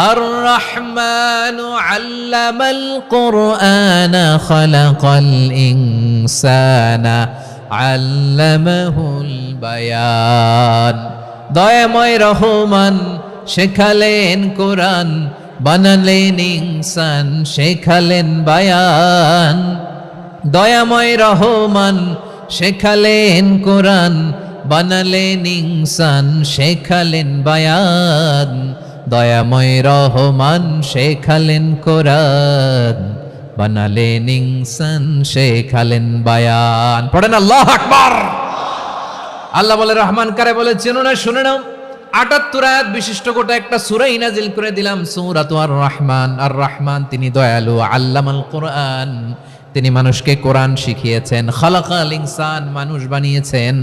S1: আর রহমানু আল্লামাল কুরআনা খালাকাল ইনসানা আল্লামাহুল বায়ান। দয়াময় রহমান শেখালেন কোরআন, বানালেন ইনসান শেখালেন বায়ান। দয়াময় রহমান শেখালেন কোরআন, বানালেন ইনসান শেখালেন বায়ান। দয়াময় রহমান শেখালেন কোরআন, বানালেন ইনসান শেখালেন বায়ান। পড়েন আল্লাহু আকবার। আল্লাহ বলে রহমান কারে বলে চেনো না, শুনে নাও। ৭৮ আয়াত বিশিষ্ট গোটা একটা সূরা নাজিল করে দিলাম, সূরাতু আর রহমান। আর রহমান তিনি দয়ালু, আল্লামাল কোরআন তিনি মানুষকে কোরআন শিখিয়েছেন, খালাকাল ইনসান মানুষ বানিয়েছেন,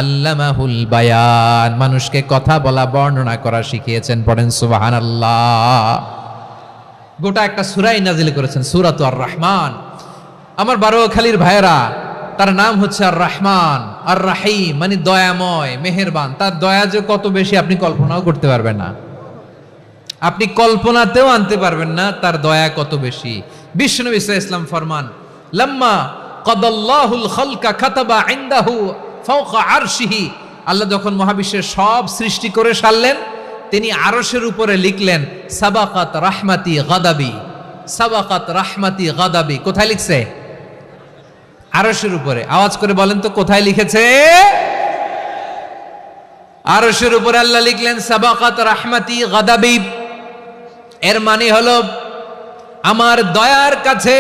S1: আল্লামাহুল বায়ান মানুষকে কথা বলা বর্ণনা করা শিখিয়েছেন। পড়েন সুবহানাল্লাহ। গোটা একটা সূরা নাজিল করেছেন, সূরাতু আর রহমান। আমার বারোয়াখালীর ভাইয়েরা, তার নাম হচ্ছে আর রহমান আর রাহিম, মানে দয়াময় মেহেরবান। তার দয়া যে কত বেশি আপনি কল্পনাও করতে পারবেন না, আপনি কল্পনাতেও আনতে পারবেন না তার দয়া কত বেশি। বিশ্বনবী সাল্লাল্লাহু আলাইহি ওয়াসাল্লাম ফরমান লাম্মা কাদাল্লাহুল খালকা কাতাবা ইনদাহু ফাওকা আরশিহি। আল্লাহ যখন মহাবিশ্বের সব সৃষ্টি করে সারলেন, তিনি আরশের উপরে লিখলেন সাবাকাত রাহমাতি গাদাবি, সাবাকাত রাহমাতি গাদাবি। কোথায় লিখছে? আরশের উপরে। আওয়াজ করে বলেন তো কোথায় লিখেছে? আরশের উপরে আল্লাহ লিখলেন সাবাকাত রাহমাতি গাদাবি। এর মানে হলো আমার দয়ার কাছে,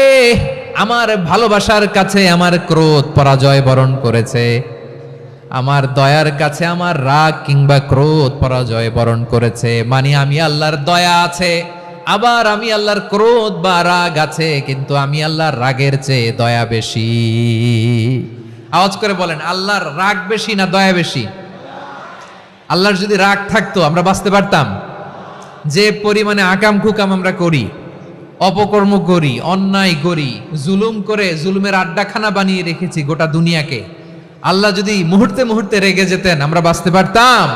S1: আমার ভালোবাসার কাছে আমার ক্রোধ পরাজয় বরণ করেছে, আমার দয়ার কাছে আমার রাগ কিংবা ক্রোধ পরাজয় বরণ করেছে। মানে আমি আল্লাহর দয়া আছে, আবার আমি আল্লাহর ক্রোধ বা রাগ আছে, কিন্তু আমি আল্লাহর রাগের চেয়ে দয়া বেশি। আওয়াজ করে বলেন আল্লাহর রাগ বেশি না দয়া বেশি? আল্লাহর যদি রাগ থাকতো আমরা বাঁচতে পারতাম? যে পরিমাণে আকাম কুকাম আমরা করি, অপকর্ম করি, অন্যায় করি, জুলুম করে জুলুমের আড্ডাখানা বানিয়ে রেখেছি গোটা দুনিয়াকে, আল্লাহ যদি মুহূর্তে মুহূর্তে রেগে যেতেন আমরা বাঁচতে পারতাম?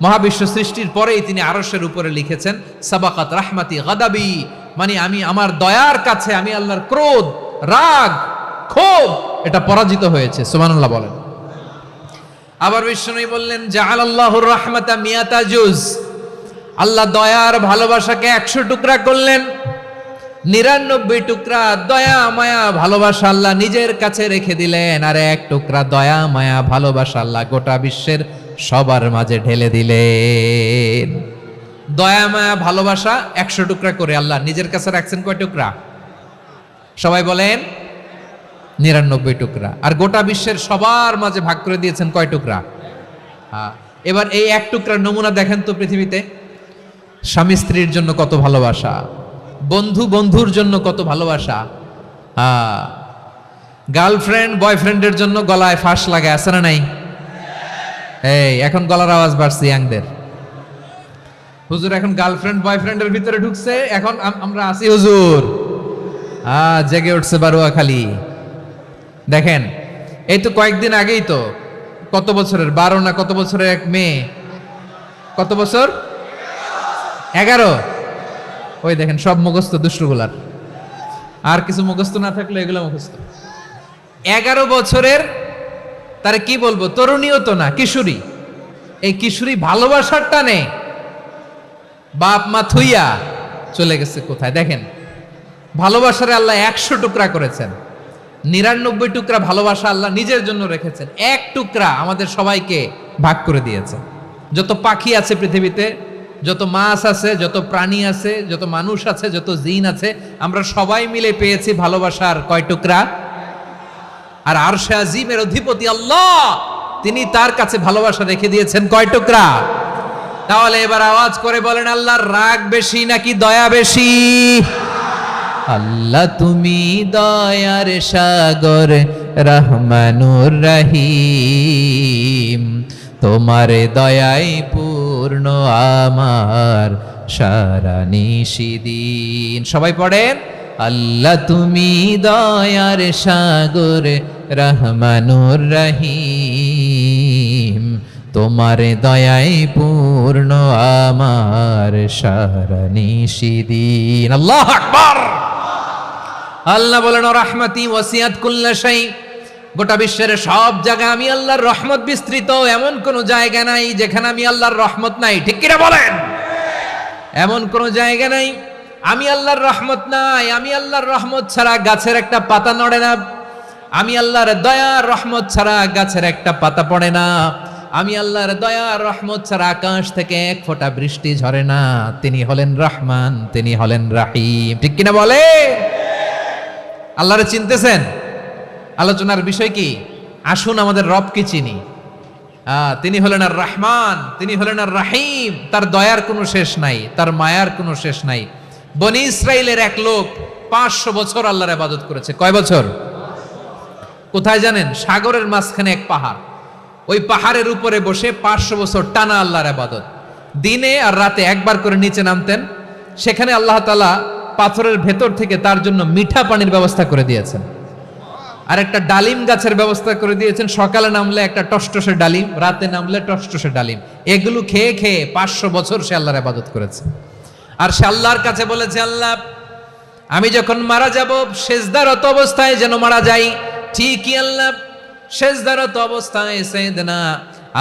S1: মহাবিশ্ব সৃষ্টির পরেই তিনি আরশের উপরে লিখেছেন সাবাকাত রাহমাতি গাদাবি, মানে আমি আমার দয়ার কাছে আমি আল্লাহর ক্রোধ, রাগ, ক্ষোভ এটা পরাজিত হয়েছে। সুবহানাল্লাহ বলেন। আবার বিষ্ণু বললেন জাআলাল্লাহুর রাহমাতা মিয়াতা জুজ। আল্লাহ দয়ার ভালোবাসাকে 100 টুকরা করলেন, 99 টুকরা দয়া মায়া ভালোবাসা আল্লাহ নিজের কাছে রেখে দিলেন, আর 1 টুকরা দয়া মায়া ভালোবাসা আল্লাহ গোটা বিশ্বের সবার মাঝে ঢেলে দিলেন। দয়া মায়া ভালোবাসা 100 টুকরা করে আল্লাহ নিজের কাছে রাখছেন কয় টুকরা? সবাই বলেন 99 টুকরা। আর গোটা বিশ্বের সবার মাঝে ভাগ করে দিয়েছেন কয় টুকরা? হ্যাঁ। এবার এই 1 টুকরার নমুনা দেখেন তো পৃথিবীতে। স্বামী স্ত্রীর জন্য কত ভালোবাসা, বন্ধু বন্ধুর জন্য কত ভালোবাসা, হ্যাঁ, গার্লফ্রেন্ড বয়ফ্রেন্ডের জন্য গলায় ফাঁস লাগায়, আছে না নাই? এই এখন গলার আওয়াজ বাড়ছে ইয়াংদের। হুজুর এখন গার্লফ্রেন্ড বয়ফ্রেন্ডের ভিতরে ঢুকছে, এখন আমরা আছি হুজুর। জেগে উঠছে বারোয়াখালী। দেখেন এই তো কয়েকদিন আগেই তো, কত বছরের 12 না কত বছরের এক মেয়ে, কত বছর? 11। ওই দেখেন সব মুখস্থ দুষ্টগুলার, আর কিছু মুখস্থ না থাকলে এগুলো মুখস্থ। 11 বছরের, তারে কি বলবো, তরুণীও তো না, কিশোরী। এই কিশোরী ভালোবাসার টানে বাপ মা থুইয়া চলে গেছে কোথায়? দেখেন ভালোবাসারে আল্লাহ 100 টুকরা করেছেন, 99 টুকরা ভালোবাসা আল্লাহ নিজের জন্য রেখেছেন, 1 টুকরা আমাদের সবাইকে ভাগ করে দিয়েছেন। যত পাখি আছে পৃথিবীতে, যত মাছ আছে, যত প্রাণী আছে, যত মানুষ আছে, যত জিন আছে, আমরা সবাই মিলে পেয়েছি ভালোবাসার কয় টুকরা? আর আরশে আজিমের অধিপতি আল্লাহ তিনি তার কাছে ভালোবাসা রেখে দিয়েছেন কয় টুকরা? তাহলে এবার আওয়াজ করে বলেন, আল্লাহর রাগ বেশি নাকি দয়া বেশি? আল্লাহ তুমি দয়ার সাগর রহমানুর রহিম, তোমার দয়ায় পূর্ণ আমার সারা নিশিদিন। সবাই পড়েন, আল্লাহ তুমি দয়ার সাগর রহমানুর রহিম, তোমার দয়ায় পূর্ণ আমার সারা নিশিদিন। আল্লাহু আকবার। আল্লাহ বলেন, রাহমাতি ওয়াসিআত কুল্লা শাই, গোটা বিশ্বের সব জায়গায় আমি আল্লাহর রহমত বিস্তৃত, এমন কোন জায়গা নাই যেখানে আমি আল্লাহর রহমত নাই। ঠিক কিনা বলেন? এমন কোন জায়গা নাই আমি আল্লাহর রহমত নাই। আমি আল্লাহর রহমত ছাড়া গাছের একটা পাতা নড়ে না, আমি আল্লাহর দয়ার রহমত ছাড়া গাছের একটা পাতা পড়ে না, আমি আল্লাহর দয়ার রহমত ছাড়া আকাশ থেকে এক ফোঁটা বৃষ্টি ঝরে না। তিনি হলেন রহমান, তিনি হলেন রাহিম। ঠিক কিনা বলে? আল্লাহরে চিনতেছেন? আলোচনার বিষয় কি? আসুন আমাদের রবকে চিনি। তিনি হলেন আর রহমান, তিনি হলেন আর রাহিম। তার দয়ার কোনো শেষ নাই, তার মায়ার কোনো শেষ নাই। বনি ইসরাইলের এক লোক 500 বছর আল্লাহর ইবাদত করেছে। কয় বছর? কোথায় জানেন? সাগরের মাঝখানে এক পাহাড়, ওই পাহাড়ের উপরে বসে 500 বছর টানা আল্লাহর ইবাদত। দিনে আর রাতে একবার করে নিচে নামতেন। সেখানে আল্লাহ তাআলা পাথরের ভেতর থেকে তার জন্য মিঠা পানির ব্যবস্থা করে দিয়েছেন, আর একটা ডালিম গাছের ব্যবস্থা করে দিয়েছেন। সকালে নামলে একটা টসটসে ডালিম, রাতে নামলে টসটসে ডালিম। এগুলো খেয়ে খেয়ে 500 বছর সে আল্লাহর ইবাদত করেছে। আর সে আল্লাহর কাছে বলেছে, আল্লাহ আমি যখন মারা যাব সেজদারত অবস্থায় যেন মারা যাই। ঠিকই আল্লাহ সেজদারত অবস্থায় সাইয়েদনা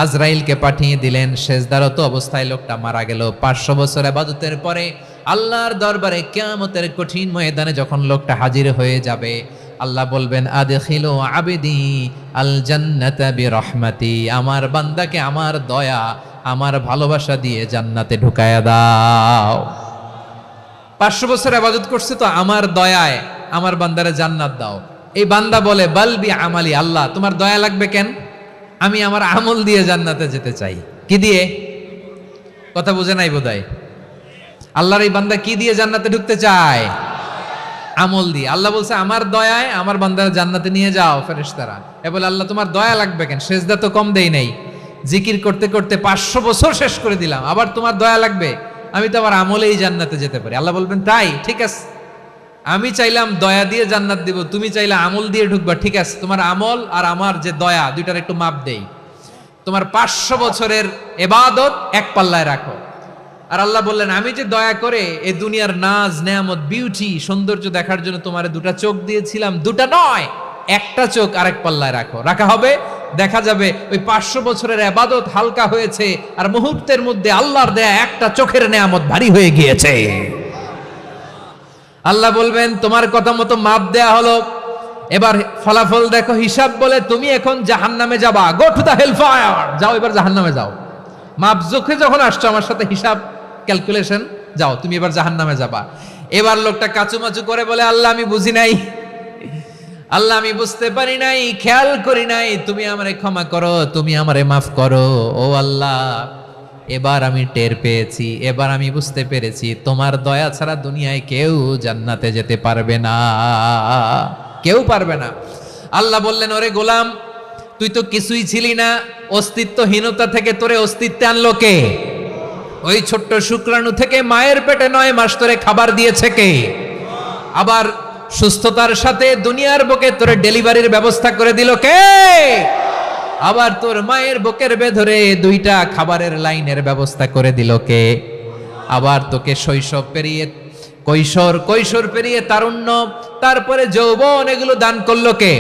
S1: আজরাইলকে পাঠিয়ে দিলেন। সেজদারত অবস্থায় লোকটা মারা গেল। 500 বছর ইবাদতের পরে আল্লাহর দরবারে কিয়ামতের কঠিন ময়দানে যখন লোকটা হাজির হয়ে যাবে, আল্লাহ বলবেন, আদখিলু আবদি আল জান্নাতা বিরহমাতি, আমার বান্দাকে আমার দয়া, আমার ভালোবাসা দিয়ে জান্নাতে ঢুকায়া দাও। 500 বছর ইবাদত করছে তো আমার দয়ায় আমার বান্দারে জান্নাত দাও। এই বান্দা বলে, বালবি আমালি, আল্লাহ তোমার দয়া লাগবে কেন? আমি আমার আমল দিয়ে জান্নাতে যেতে চাই। কি দিয়ে? কথা বুঝে নাই বোধহয়। আল্লাহর এই বান্দা কি দিয়ে জান্নাতে ঢুকতে চায়? আমল দিয়ে। আল্লাহ বলছে, আমার দয়ায় আমার বান্দারা জান্নাতে নিয়ে যাও ফেরেশতারা। এ বলে, আল্লাহ তোমার দয়া লাগবে কেন? সেজদা তো কম দেই নাই, জিকির করতে করতে 500 বছর শেষ করে দিলাম, আবার তোমার দয়া লাগবে? আমি তো আমার আমলেই জান্নাতে যেতে পারি। আল্লাহ বলবেন, তাই ঠিক আছে, আমি চাইলাম দয়া দিয়ে জান্নাত দিব, তুমি চাইলে আমল দিয়ে ঢুকবা। ঠিক আছে, তোমার আমল আর আমার যে দয়া, দুইটার একটু মাপ দেই। তোমার 500 বছরের ইবাদত এক পাল্লায় রাখো। আর আল্লাহ বললেন, আমি যে দয়া করে এই দুনিয়ার নাজ নেয়ামত বিউটি সৌন্দর্য দেখার জন্য তোমারে 2টা চোখ দিয়েছিলাম, 2টা নয়, একটা চোখ আরেক পাল্লায় রাখো। রাখা হবে, দেখা যাবে ওই 500 বছরের ইবাদত হালকা হয়েছে, আর মুহূর্তের মধ্যে আল্লাহর দেয়া একটা চোখের নেয়ামত ভারী হয়ে গিয়েছে। আল্লাহ বলবেন, তোমার কথা মতো মাপ দেয়া হলো, এবার ফলাফল দেখো, হিসাব বলে তুমি এখন জাহান্নামে যাবা। Go to the hell fire, যাও এবার জাহান্নামে যাও। মাপ চোখে যখন আসছো আমার সাথে হিসাব ক্যালকুলেশন, যাও তুমি এবার জাহান্নামে যাবা। এবার লোকটা কাচুমাচু করে বলে, আল্লাহ আমি বুঝি নাই, আল্লাহ আমি বুঝতে পারি নাই, খেয়াল করি নাই, তুমি আমারে ক্ষমা করো, তুমি আমারে মাফ করো। ও আল্লাহ, এবার আমি টের পেয়েছি, এবার আমি বুঝতে পেরেছি, তোমার দয়া ছাড়া দুনিয়ায় কেউ জান্নাতে যেতে পারবে না, কেউ পারবে না। আল্লাহ বললেন, ওরে গোলাম, তুই তো কিছুই ছিলি না, অস্তিত্বহীনতা থেকে তোরে অস্তিত্বে আনলো কে? ওই ছোট্ট শুক্রাণু থেকে মায়ের পেটে 9 মাস তোরে খাবার দিয়েছে কে? আবার সুস্থতার সাথে দুনিয়ার বুকে তোরে ডেলিভারির ব্যবস্থা করে দিল কে? আবার তোর মায়ের বুকের ভেতরে 2টা খাবারের লাইনের ব্যবস্থা করে দিল কে? আবার তোকে শৈশব পেরিয়ে কৈশোর পেরিয়ে তারুণ্য, তারপরে যৌবন, এগুলো দান করলো কে?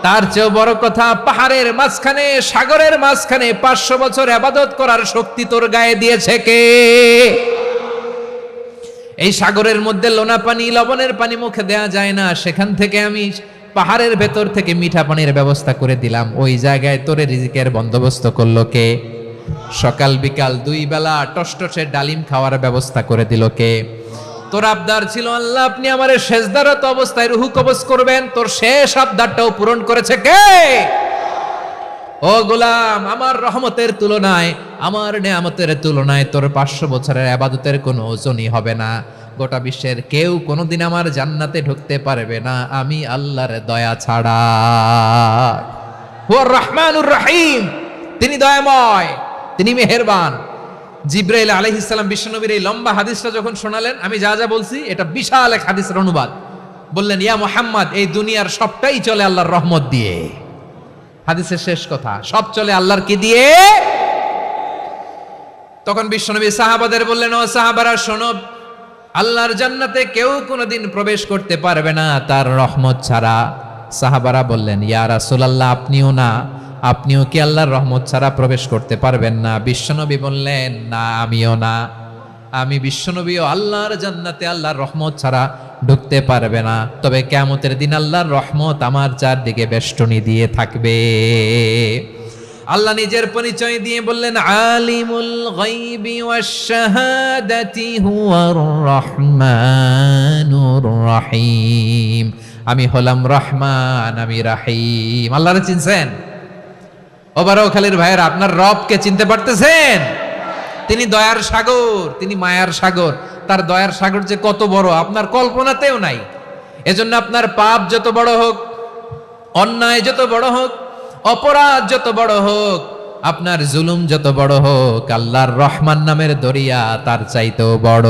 S1: তার চেয়েও বড় কথা, পাহাড়ের মাঝখানে, সাগরের মাঝখানে 500 বছর ইবাদত করার শক্তি তোর গায়ে দিয়েছে কে? এই সাগরের মধ্যে লোনা পানি, লবণের পানি মুখে দেয়া যায় না, সেখান থেকে আমি পাহাড়ের ভেতর থেকে মিঠা পানির ব্যবস্থা করে দিলাম। ওই জায়গায় তোরে রিজিকের বন্দোবস্ত করলো কে? সকাল বিকাল 2 বেলা টসটসে ডালিম খাওয়ার ব্যবস্থা করে দিল কে? তোর আবদার ছিল, আল্লাহ আপনি আমারে সেজদারত অবস্থায় রুহু কবজ করবেন, তোর শেষ আবদারটাও পূরণ করেছে কে? ও গোলাম, আমার রহমতের তুলনায়, আমার নেয়ামতের তুলনায় তোর 500 বছরের ইবাদতের কোনো ওজনই হবে না। গোটা বিশ্বের কেউ কোনোদিন আমার জান্নাতে ঢুকতে পারবে না আমি আল্লাহর দয়া ছাড়া। হুয়ার রহমানুর রহিম, তিনি দয়াময়, তিনি মেহেরবান। জিব্রাইল আলাইহিস সালাম বিশ্বনবীর এই লম্বা হাদিসটা যখন শোনালেন, আমি যা যা বলছি এটা বিশাল এক হাদিসের অনুবাদ। বললেন, ইয়া মুহাম্মদ, এই দুনিয়ার সবটাই চলে আল্লাহর রহমত দিয়ে। হাদিসের শেষ কথা, সব চলে আল্লাহর কি দিয়ে? তখন বিশ্বনবী সাহাবাদের বললেন, ও সাহাবারা শোনো, আল্লাহর জান্নাতে কেউ কোনোদিন প্রবেশ করতে পারবে না তার রহমত ছাড়া। সাহাবারা বললেন, ইয়া রাসূলুল্লাহ, আপনিও না? আপনিও কি আল্লাহর রহমত ছাড়া প্রবেশ করতে পারবেন না? বিশ্বনবী বললেন, না, আমিও না। আমি বিশ্বনবীও আল্লাহর জান্নাতে আল্লাহর রহমত ছাড়া ঢুকতে পারবে না। তবে কিয়ামতের দিন আল্লাহর রহমত আমার চারদিকে বেষ্টনী দিয়ে থাকবে। আল্লাহ নিজের পরিচয় দিয়ে বললেন, আলিমুল গায়বি ওয়াশ শাহাদাতি হুয়ার রহমানুর রহিম। আমি হলাম রহমান, আমি রাহিম। আল্লাহরে চিনছেন? ওবারও খালির ভাইয়ের, আপনার রবকে চিনতে পারতেছেন? তিনি দয়ার সাগর, তিনি মায়ার সাগর। তার দয়ার সাগর যে কত বড় আপনার কল্পনাতেও নাই। এজন্য আপনার পাপ যত বড় হোক, অন্যায় যত বড় হোক, অপরাধ যত বড় হোক, আপনার জুলুম যত বড় হোক, আল্লাহর রহমান নামের দরিয়া তার চাইতেও বড়।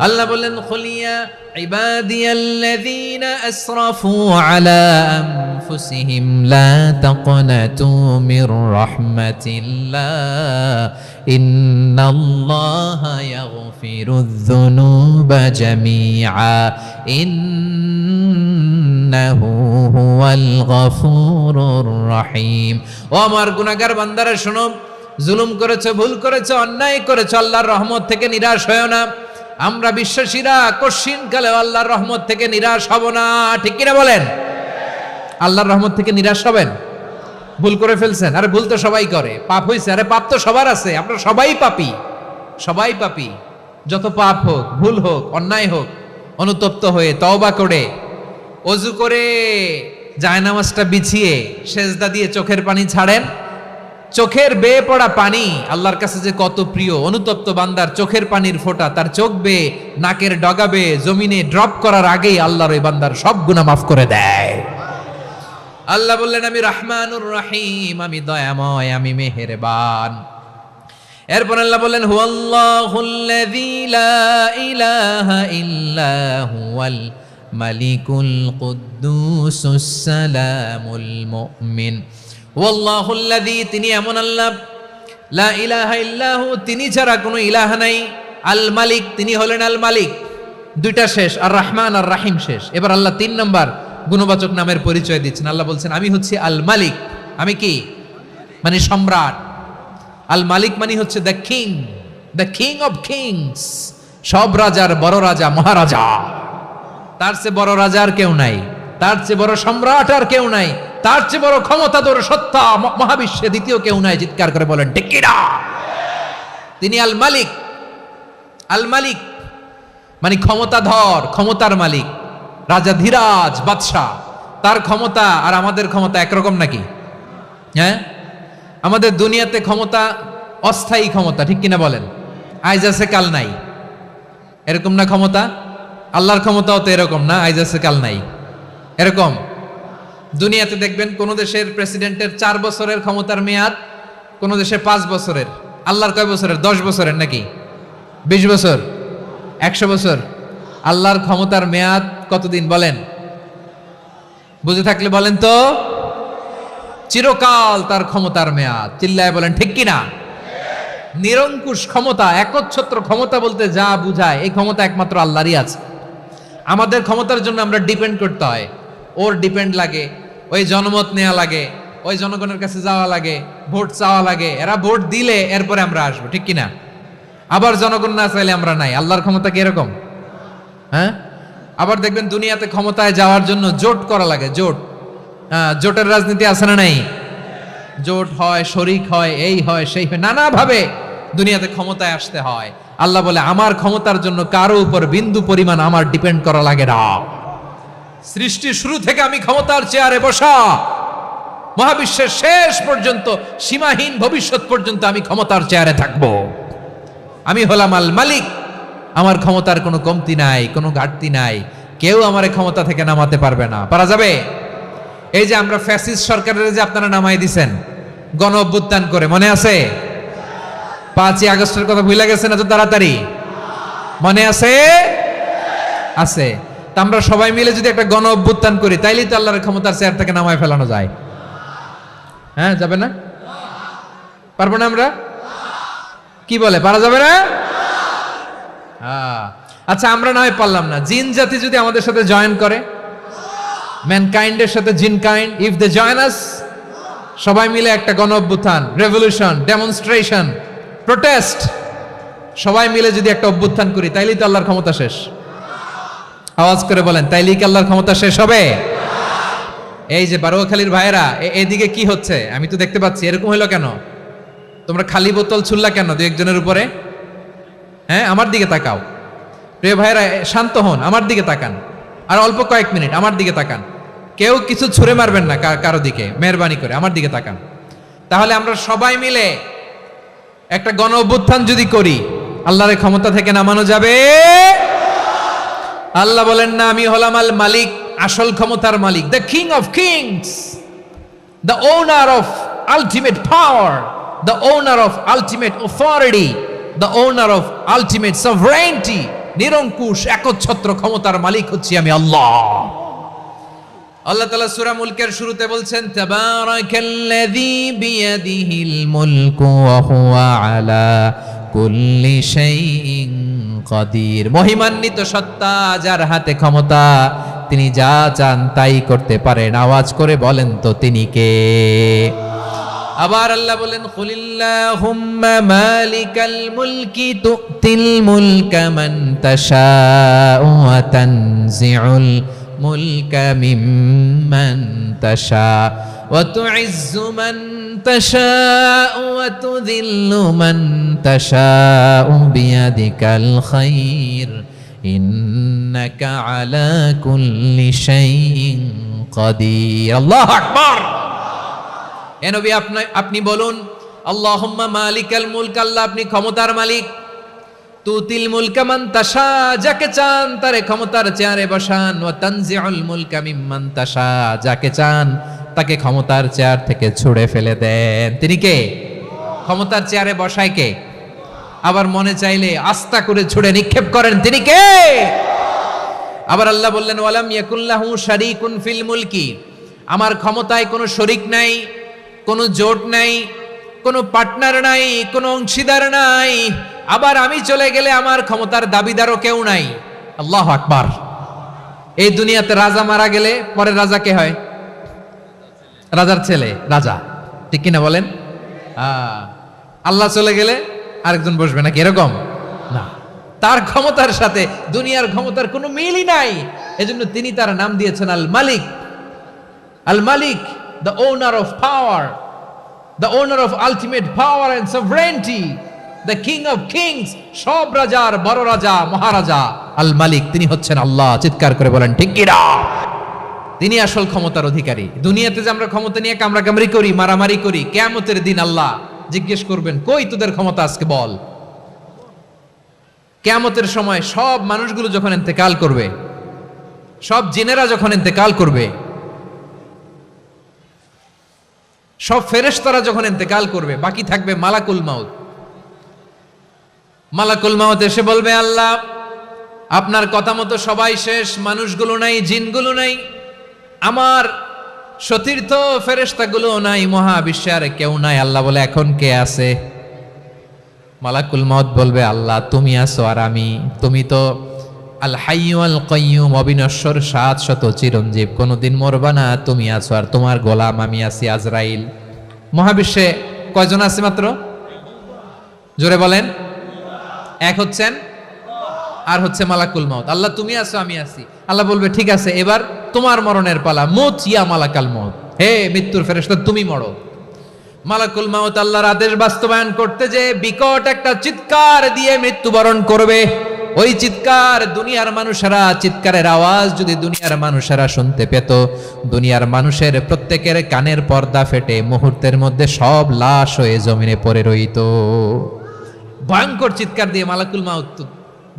S1: আল্লাহ বললেন, খুলিয়া ইবাদিয়াল্লাযীনা আসরাফু আলা আনফুসিহিম লা তাকনাতু মির রাহমাতিল্লাহ ইন্নাল্লাহা ইয়াগফিরুয যুনুবা জামিআ ইন্নাহু হুয়াল গফুরুর রহিম। ও আমার গুনাহগার বান্দারা শোনো, জুলুম করেছো, ভুল করেছো, অন্যায় করেছো, আল্লাহর রহমত থেকে নিরাশ হয়ো না। আমরা বিশ্বাসীরা কশিনকালে আল্লাহর রহমত থেকে নিরাশ হব না, ঠিক কিনা বলেন? আল্লাহর রহমত থেকে নিরাশ হবেন? ভুল করে ফেলছেন, আরে ভুল তো সবাই করে। পাপ হয়েছে, আরে পাপ তো সবার আছে, আমরা সবাই পাপী, সবাই পাপী। যত পাপ হোক, ভুল হোক, অন্যায় হোক, অনুতপ্ত হয়ে তওবা করে, ওযু করে, জায়নামাজটা বিছিয়ে সেজদা দিয়ে চোখের পানি ছাড়েন। চোখের বেয়ে পড়া পানি আল্লাহর কাছে যে কত প্রিয়। অনুতপ্ত বান্দার চোখের পানির ফোঁটা তার চোখ বেয়ে, নাকের ডগা বেয়ে জমিনে ড্রপ করার আগেই আল্লাহর ওই বান্দার সব গুনাহ মাফ করে দেয়। আল্লাহ বললেন, আমি রহমানুর রহিম, আমি দয়াময়, আমি মেহেরবান। এরপর আল্লাহ বললেন, হুয়াল্লাহুল্লাযী লা ইলাহা ইল্লা হুয়াল মালিকুল কুদ্দুসুস সালামুল মুমিন। ওয়াল্লাহুল্লাযী, তিনি এমন আল্লাহ, লা ইলাহা ইল্লাহু, তিনি ছাড়া কোনো ইলাহ নাই। আল মালিক, তিনি হলেন আল মালিক। দুইটা শেষ, আর রহমান আর রাহিম শেষ। এবার আল্লাহ 3 নম্বর গুণবাচক নামের পরিচয় দিচ্ছেন। আল্লাহ বলছেন, আমি হচ্ছি আল মালিক। আমি কি? মানে সম্রাট। আল মালিক মানে হচ্ছে the king, the king of kings. সব রাজার বড় রাজা, মহারাজা। তার চেয়ে বড় রাজা আর কেউ নাই, তার চেয়ে বড় সম্রাট আর কেউ নাই, তার চেয়ে বড় ক্ষমতাধর সত্তা মহাবিশ্বে দ্বিতীয় কেউ নাই। চিৎকার করে বলেন ঠিক কিনা? তিনি আল মালিক। আল মালিক মানে ক্ষমতাধর, ক্ষমতার মালিক, রাজা ধীরাজ বাদশাহ। তার ক্ষমতা আর আমাদের ক্ষমতা একরকম নাকি? হ্যাঁ, আমাদের দুনিয়াতে ক্ষমতা অস্থায়ী ক্ষমতা, ঠিক কিনা বলেন? আইজ আছে কাল নাই, এরকম না ক্ষমতা? আল্লাহর ক্ষমতাও তো এরকম না, আইজ আছে কাল নাই এরকম। দুনিয়াতে দেখবেন কোন দেশের প্রেসিডেন্টের 4 বছরের ক্ষমতার মেয়াদ, কোন দেশে 5 বছরের। আল্লাহর কয় বছরের? 10 বছরের নাকি 20 বছর, 100 বছর। আল্লাহর ক্ষমতার মেয়াদ কতদিন বলেন? বুঝে থাকলে বলেন তো। চিরকাল তার ক্ষমতার মেয়াদ। চিল্লায় বলেন ঠিক কিনা? নিরঙ্কুশ ক্ষমতা, একচ্ছত্র ক্ষমতা বলতে যা বুঝায়, এই ক্ষমতা একমাত্র আল্লাহরই আছে। আমাদের ক্ষমতার জন্য আমরা ডিপেন্ড করতে হয়, ওর ডিপেন্ড লাগে, ওই জনমত নেওয়া লাগে, ওই জনগণের কাছে যাওয়া লাগে, ভোট চাওয়া লাগে। এরা ভোট দিলে এরপরে আমরা আসবো, ঠিক কিনা? আবার জনগণ না চাইলে আমরা নাই। আল্লাহর ক্ষমতা কি এরকম? হ্যাঁ। আবার দেখবেন দুনিয়াতে ক্ষমতায় যাওয়ার জন্য জোট করা লাগে, জোট। জোটের রাজনীতি আছে না নাই? জোট হয়, শরিক হয়, এই হয়, সেই হয়, নানাভাবে দুনিয়াতে ক্ষমতায় আসতে হয়। আল্লাহ বলে, আমার ক্ষমতার জন্য কারো উপর বিন্দু পরিমাণ আমার ডিপেন্ড করা লাগে না। সৃষ্টির শুরু থেকে আমি ক্ষমতার চেয়ারে বসা, মহাবিশ্বের শেষ পর্যন্ত, সীমাহীন ভবিষ্যৎ পর্যন্ত আমি ক্ষমতার চেয়ারে থাকব। আমি হলাম আল মালিক, আমার ক্ষমতার কোনো কমতি নাই, কোনো ঘাটতি নাই, কেউ আমার ক্ষমতা থেকে নামাতে পারবে না। পারা যাবে? এই যে আমরা ফ্যাসিস্ট সরকারের যে আপনারা নামাই দিছেন গণ অভ্যুত্থান করে, মনে আছে? 5ই আগস্টের কথা ভুলে গেছেন এত তাড়াতাড়ি? মনে আছে? আছে। তা আমরা সবাই মিলে যদি একটা গণ অভ্যুত্থান করি, তাইলেই তো আল্লাহর ক্ষমতার চেয়ার থেকে নামায় ফেলানো যায়। হ্যাঁ, যাবে না? পারবো না আমরা? কি বলে, পারা যাবে না? আচ্ছা, আমরা না হয় পারলাম না, জিন জাতি যদি আমাদের সাথে জয়েন করে, ম্যানকাইন্ডের সাথে জিনকাইন্ড, ইফ দে জয়েন আস, সবাই মিলে একটা গণ অভ্যুত্থান, রেভলিউশন, ডেমনস্ট্রেশন, প্রোটেস্ট, সবাই মিলে যদি একটা অভ্যুত্থান করি, তাইলেই তো আল্লাহর ক্ষমতা শেষ। আওয়াজ করে বলেন, তাইলেই কি আল্লাহর ক্ষমতা শেষ হবে? এই যে বারোয়াখালীর ভাইয়েরা, এদিকে কি হচ্ছে আমি তো দেখতে পাচ্ছি, এরকম হইলো কেন? তোমরা খালি বোতল ছুড়লা কেন দু একজনের উপরে? হ্যাঁ, আমার দিকে তাকাও। প্রিয় ভাইয়েরা, শান্ত হন, আমার দিকে তাকান, আর অল্প কয়েক মিনিট আমার দিকে তাকান। কেউ কিছু ছুঁড়ে মারবেন না কারো দিকে, মেহরবানি করে আমার দিকে তাকান। তাহলে আমরা সবাই মিলে একটা গণ অভ্যুত্থান যদি করি, আল্লাহর ক্ষমতা থেকে নামানো যাবে? আল্লাহ বলেন না, আমি হলাম আল মালিক, আসল ক্ষমতার মালিক, the king of kings, the owner of ultimate power, the owner of ultimate authority, the owner of ultimate sovereignty. নিরঙ্কুশ একচ্ছত্র ক্ষমতার মালিক হচ্ছি আমি আল্লাহ। আল্লাহ তাআলা সূরা মুলকের শুরুতে বলছেন, তাবারাকাল্লাযী বিয়াদিহিল মুলকু ওয়া হুয়া আলা কুল্লি শাইইন কাদির। মহিমান্বিত সত্তা, যার হাতে ক্ষমতা, তিনি যা চান তাই করতে পারেন। আওয়াজ করে বলেন তো তিনি কে? আবার আল্লাহ বলেন, কুলিল্লাহুম্মা মালিকাল মুলকি তুতিল মুলকা মান তাশাউ ওয়া তানজিউল মুলকা মিম্মান তাশা ওয়া তুইজ্জু মান তাশাউ ওয়া তুযিল্লু মান তাশাউ বিয়াদিকাল খায়র ইন্নাকা আলা কুল্লি শাইইন কাদির। আল্লাহু আকবার। এ নবী, আপনি বলুন, আল্লাহুম্মা মালিকাল মুলক, আল্লাহ আপনি ক্ষমতার মালিক, তুতিল মুলকা মান তাশা, যাকে চান তারে ক্ষমতার চেয়ারে বসান, ওয়া তানজিউল মুলকা মিম্মান তাশা, যাকে চান তাকে ক্ষমতার চেয়ার থেকে ছুঁড়ে ফেলে দেন। তিনি কে? ক্ষমতার চেয়ারে বসায় কে? আবার মনে চাইলে আস্থা করে ছুঁড়ে নিক্ষেপ করেন, তিনি কে? আবার আল্লাহ বললেন, ওয়ালাম ইয়াকুল্লাহু শারীকুন ফিল মুলকি, আমার ক্ষমতায় কোনো শরীক নাই, কোনো জোট নাই, কোনো পার্টনার নাই, কোনো অংশীদার নাই। আবার আমি চলে গেলে আমার ক্ষমতার দাবিদারও কেউ নাই। আল্লাহু আকবার। এই দুনিয়াতে রাজা মারা গেলে পরে রাজা কে হয়? রাজার ছেলে রাজা, ঠিক কিনা বলেন? আল্লাহ চলে গেলে আরেকজন বসবে নাকি? এরকম না, তার ক্ষমতার সাথে দুনিয়ার ক্ষমতার কোনো মিলই নাই। এজন্য তিনি তার নাম দিয়েছেন আল মালিক। আল মালিক, the owner of power, the owner of ultimate power and sovereignty, the king of kings, সব রাজার বড় রাজা, মহারাজা আল মালিক, তিনি হচ্ছেন আল্লাহ। চিৎকার করে বলেন ঠিক কি না? তিনি আসল ক্ষমতার অধিকারী। দুনিয়াতে যে আমরা ক্ষমতা নিয়ে কামড়াকামড়ি করি, মারামারি করি, কিয়ামতের দিন আল্লাহ জিজ্ঞেস করবেন, কই তোদের ক্ষমতা আজকে বল। কিয়ামতের সময় সব মানুষগুলো যখন ইন্তেকাল করবে, সব জিনেরা যখন ইন্তেকাল করবে, সব ফেরেশতারা যখন ইন্তেকাল করবে, বাকি থাকবে মালাকুল মাউত। মালাকুল মাউত এসে বলবে, আল্লাহ আপনার কথা মতো সবাই শেষ, মানুষগুলো নাই, জিনগুলো নাই, আমার সতীর্থ ফেরেশতাগুলো নাই, মহাবিশ্বে আর কেউ নাই। আল্লাহ বলে, এখন কে আছে? মালাকুল মাউত বলবে, আল্লাহ তুমি আছো আর আমি। তুমি তো আল হাইয়্যু আল কাইয়্যুম, অবিনশ্বর, শাশ্বত, চিরঞ্জীব, কোনোদিন মরবা না, তুমি আছো আর তোমার গোলাম আমি আছি আজরাইল। মহাবিশ্বে কয়জন আছে মাত্র? জোরে বলেন। এক হচ্ছেন, আর হচ্ছে মালাকুল মাউত। আল্লাহ তুমি আছো আমি আছি। আল্লাহ বলবে, ঠিক আছে, এবার তোমার মরণের পালা, মুত ইয়া মালাকাল মাউত, হে মৃত্যুর ফেরেশতা তুমি মরো। মালাকুল মাউত আল্লাহর আদেশ বাস্তবায়ন করতে যে বিকট একটা চিৎকার দিয়ে মৃত্যুবরণ করবে। ওই চিৎকার দুনিয়ার মানুষেরা, চিৎকারের আওয়াজ যদি দুনিয়ার মানুষেরা শুনতে পেত, দুনিয়ার মানুষের প্রত্যেকের কানের পর্দা ফেটে মুহূর্তের মধ্যে সব লাশ হয়ে জমিনে পড়ে রইত। ভয়ঙ্কর চিৎকার দিয়ে মালাকুল মাউত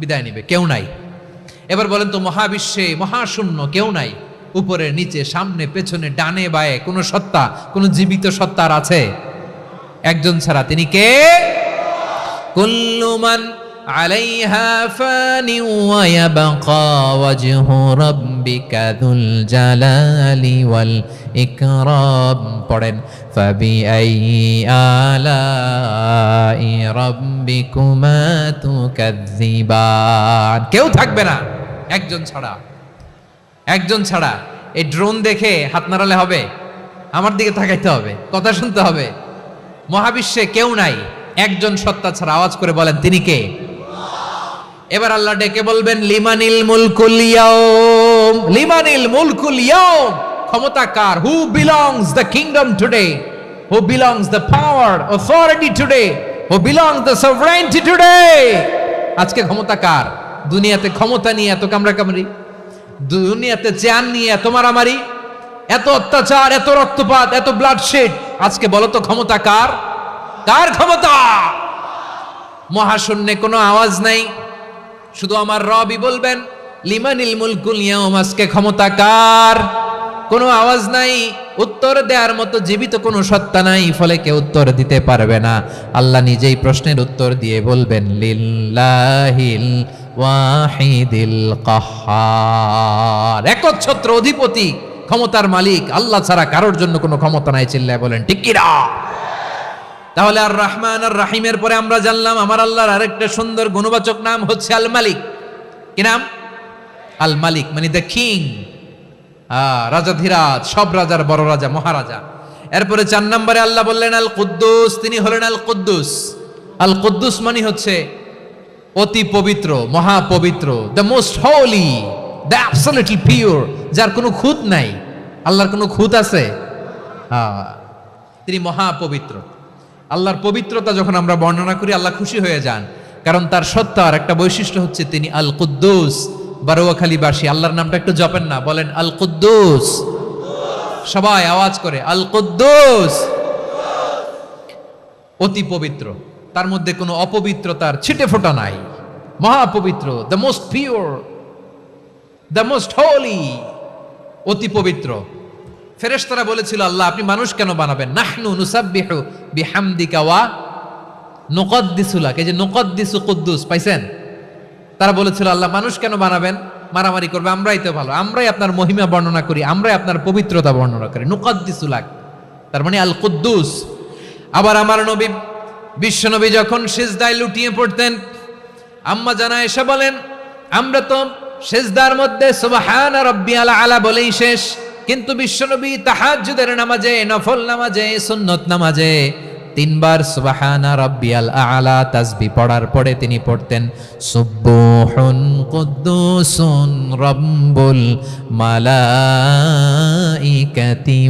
S1: বিদায় নিবে, কেউ নাই। এবার বলেন তো, মহাবিশ্বে মহাশূন্য, কেউ নাই, উপরে নিচে সামনে পেছনে ডানে বায়ে কোনো সত্তা, কোনো জীবিত সত্তার আছে? একজন ছাড়া, তিনি কে? কুল্লু মান আলাইহা ফানি ওয়া ইয়াবকা ওয়াজহু রাব্বিকা যুল জালালি ওয়াল ইকরাম। পড়েন, ফাবিআইয়ি আলাই রাব্বিকুমা তুকাযযিবান। কেউ থাকবে না একজন ছাড়া, একজন ছাড়া। এই ড্রোন দেখে হাত নাড়ালে হবে? আমার দিকে তাকাইতে হবে, কথা শুনতে হবে। মহাবিশ্বে কেউ নাই একজন সত্তা ছাড়া। আওয়াজ করে বলেন, তিনি কে? এবার আল্লাহ ডেকে বলবেন, লিমানিল মুলকুল ইয়াউম, লিমানিল মুলকুল ইয়াউম। ক্ষমতা কার? Who belongs the kingdom today, who belongs the power authority today, who belongs the sovereignty today. আজকে ক্ষমতা কার? দুনিয়াতে ক্ষমতা নিয়ে এত কামড়াকামড়ি, দুনিয়াতে জান নিয়ে এত মারামারি, এত অত্যাচার, এত রক্তপাত, এত ব্লাডশেড। আজকে বলো তো ক্ষমতা কার? কার ক্ষমতা? মহাশূন্যে কোনো আওয়াজ নাই, শুধু আমার রবই বলবেন লিমানিল মুলকুল ইয়াউম। আজকে ক্ষমতা কার? কোনো আওয়াজ নাই, উত্তর দেওয়ার মতো জীবিত কোনো সত্তা নাই, ফলে কেউ উত্তর দিতে পারবে না। আল্লাহ নিজেই প্রশ্নের উত্তর দিয়ে বলবেন, লিল্লাহিল ওয়াহিদিল কাহ্হার। একচ্ছত্র অধিপতি, ক্ষমতার মালিক আল্লাহ ছাড়া কারোর জন্য কোনো ক্ষমতা নাই। চিল্লায় বলেন ঠিক কি না? তাহলে আর রহমান আর রাহিমের পরে আমরা জানলাম আমার আল্লাহর আরেকটা সুন্দর গুণবাচক নাম হচ্ছে আল মালিক। কি নাম? আল মালিক, মানে দ্য কিং, রাজাধিরাজ, সব রাজার বড় রাজা, মহারাজা। এরপরে 4 নম্বরে আল্লাহ বললেন আল কুদ্দুস, তিনি হলেন আল কুদ্দুস। আল কুদ্দুস মানে হচ্ছে অতি পবিত্র, মহাপবিত্র, the most holy, the absolutely pure, যার কোনো খুঁত নাই। আল্লাহর কোনো খুঁত আছে? তিনি মহাপবিত্র। আল্লাহর পবিত্রতা যখন আমরা বর্ণনা করি আল্লাহ খুশি হয়ে যান, কারণ তার সত্তার একটা বৈশিষ্ট্য হচ্ছে তিনি আল কুদ্দুস। বারোয়াখালীবাসী আল্লাহর নামটা একটু জপেন না, বলেন আল কুদ্দুস। সবাই আওয়াজ করে আল কুদ্দুস। অতি পবিত্র, তার মধ্যে কোনো অপবিত্রতার ছিটে ফোঁটা নাই, মহাপবিত্র, the most pure, the most holy, অতি পবিত্র। ফেরেশতারা বলেছিল, আল্লাহ আপনি মানুষ কেন বানাবেন? নাহনু নুসাব্বিহু বিহামদিকা ওয়া নুকদ্দিসু লাক। এই যে নুকদ্দিসু কুদ্দুস পাইছেন? তারা বলেছিল, আল্লাহ মানুষ কেন বানাবেন? মারামারি করবে, আমরাই তো ভালো, আমরাই আপনার মহিমা বর্ণনা করি, আমরাই আপনার পবিত্রতা বর্ণনা করি। নুকদ্দিসু লাক, তার মানে আল কুদ্দুস। আবার আমার নবী বিশ্বনবী যখন সিজদায় লুটিয়ে পড়তেন, আম্মা জানা এসে বলেন, আমরা তো সিজদার মধ্যে সুবহানা রাব্বিয়াল আলা বলেই শেষ, কিন্তু বিশ্বনবী তাহাজ্জুদের নামাজে, নফল নামাজে, সুন্নত নামাজে 3 বার সুবহানা রাব্বিয়াল আলা তাসবিহ পড়ার পরে তিনি পড়তেন সুবহুন কুদ্দুসুন রাব্বুল মালাইকাতি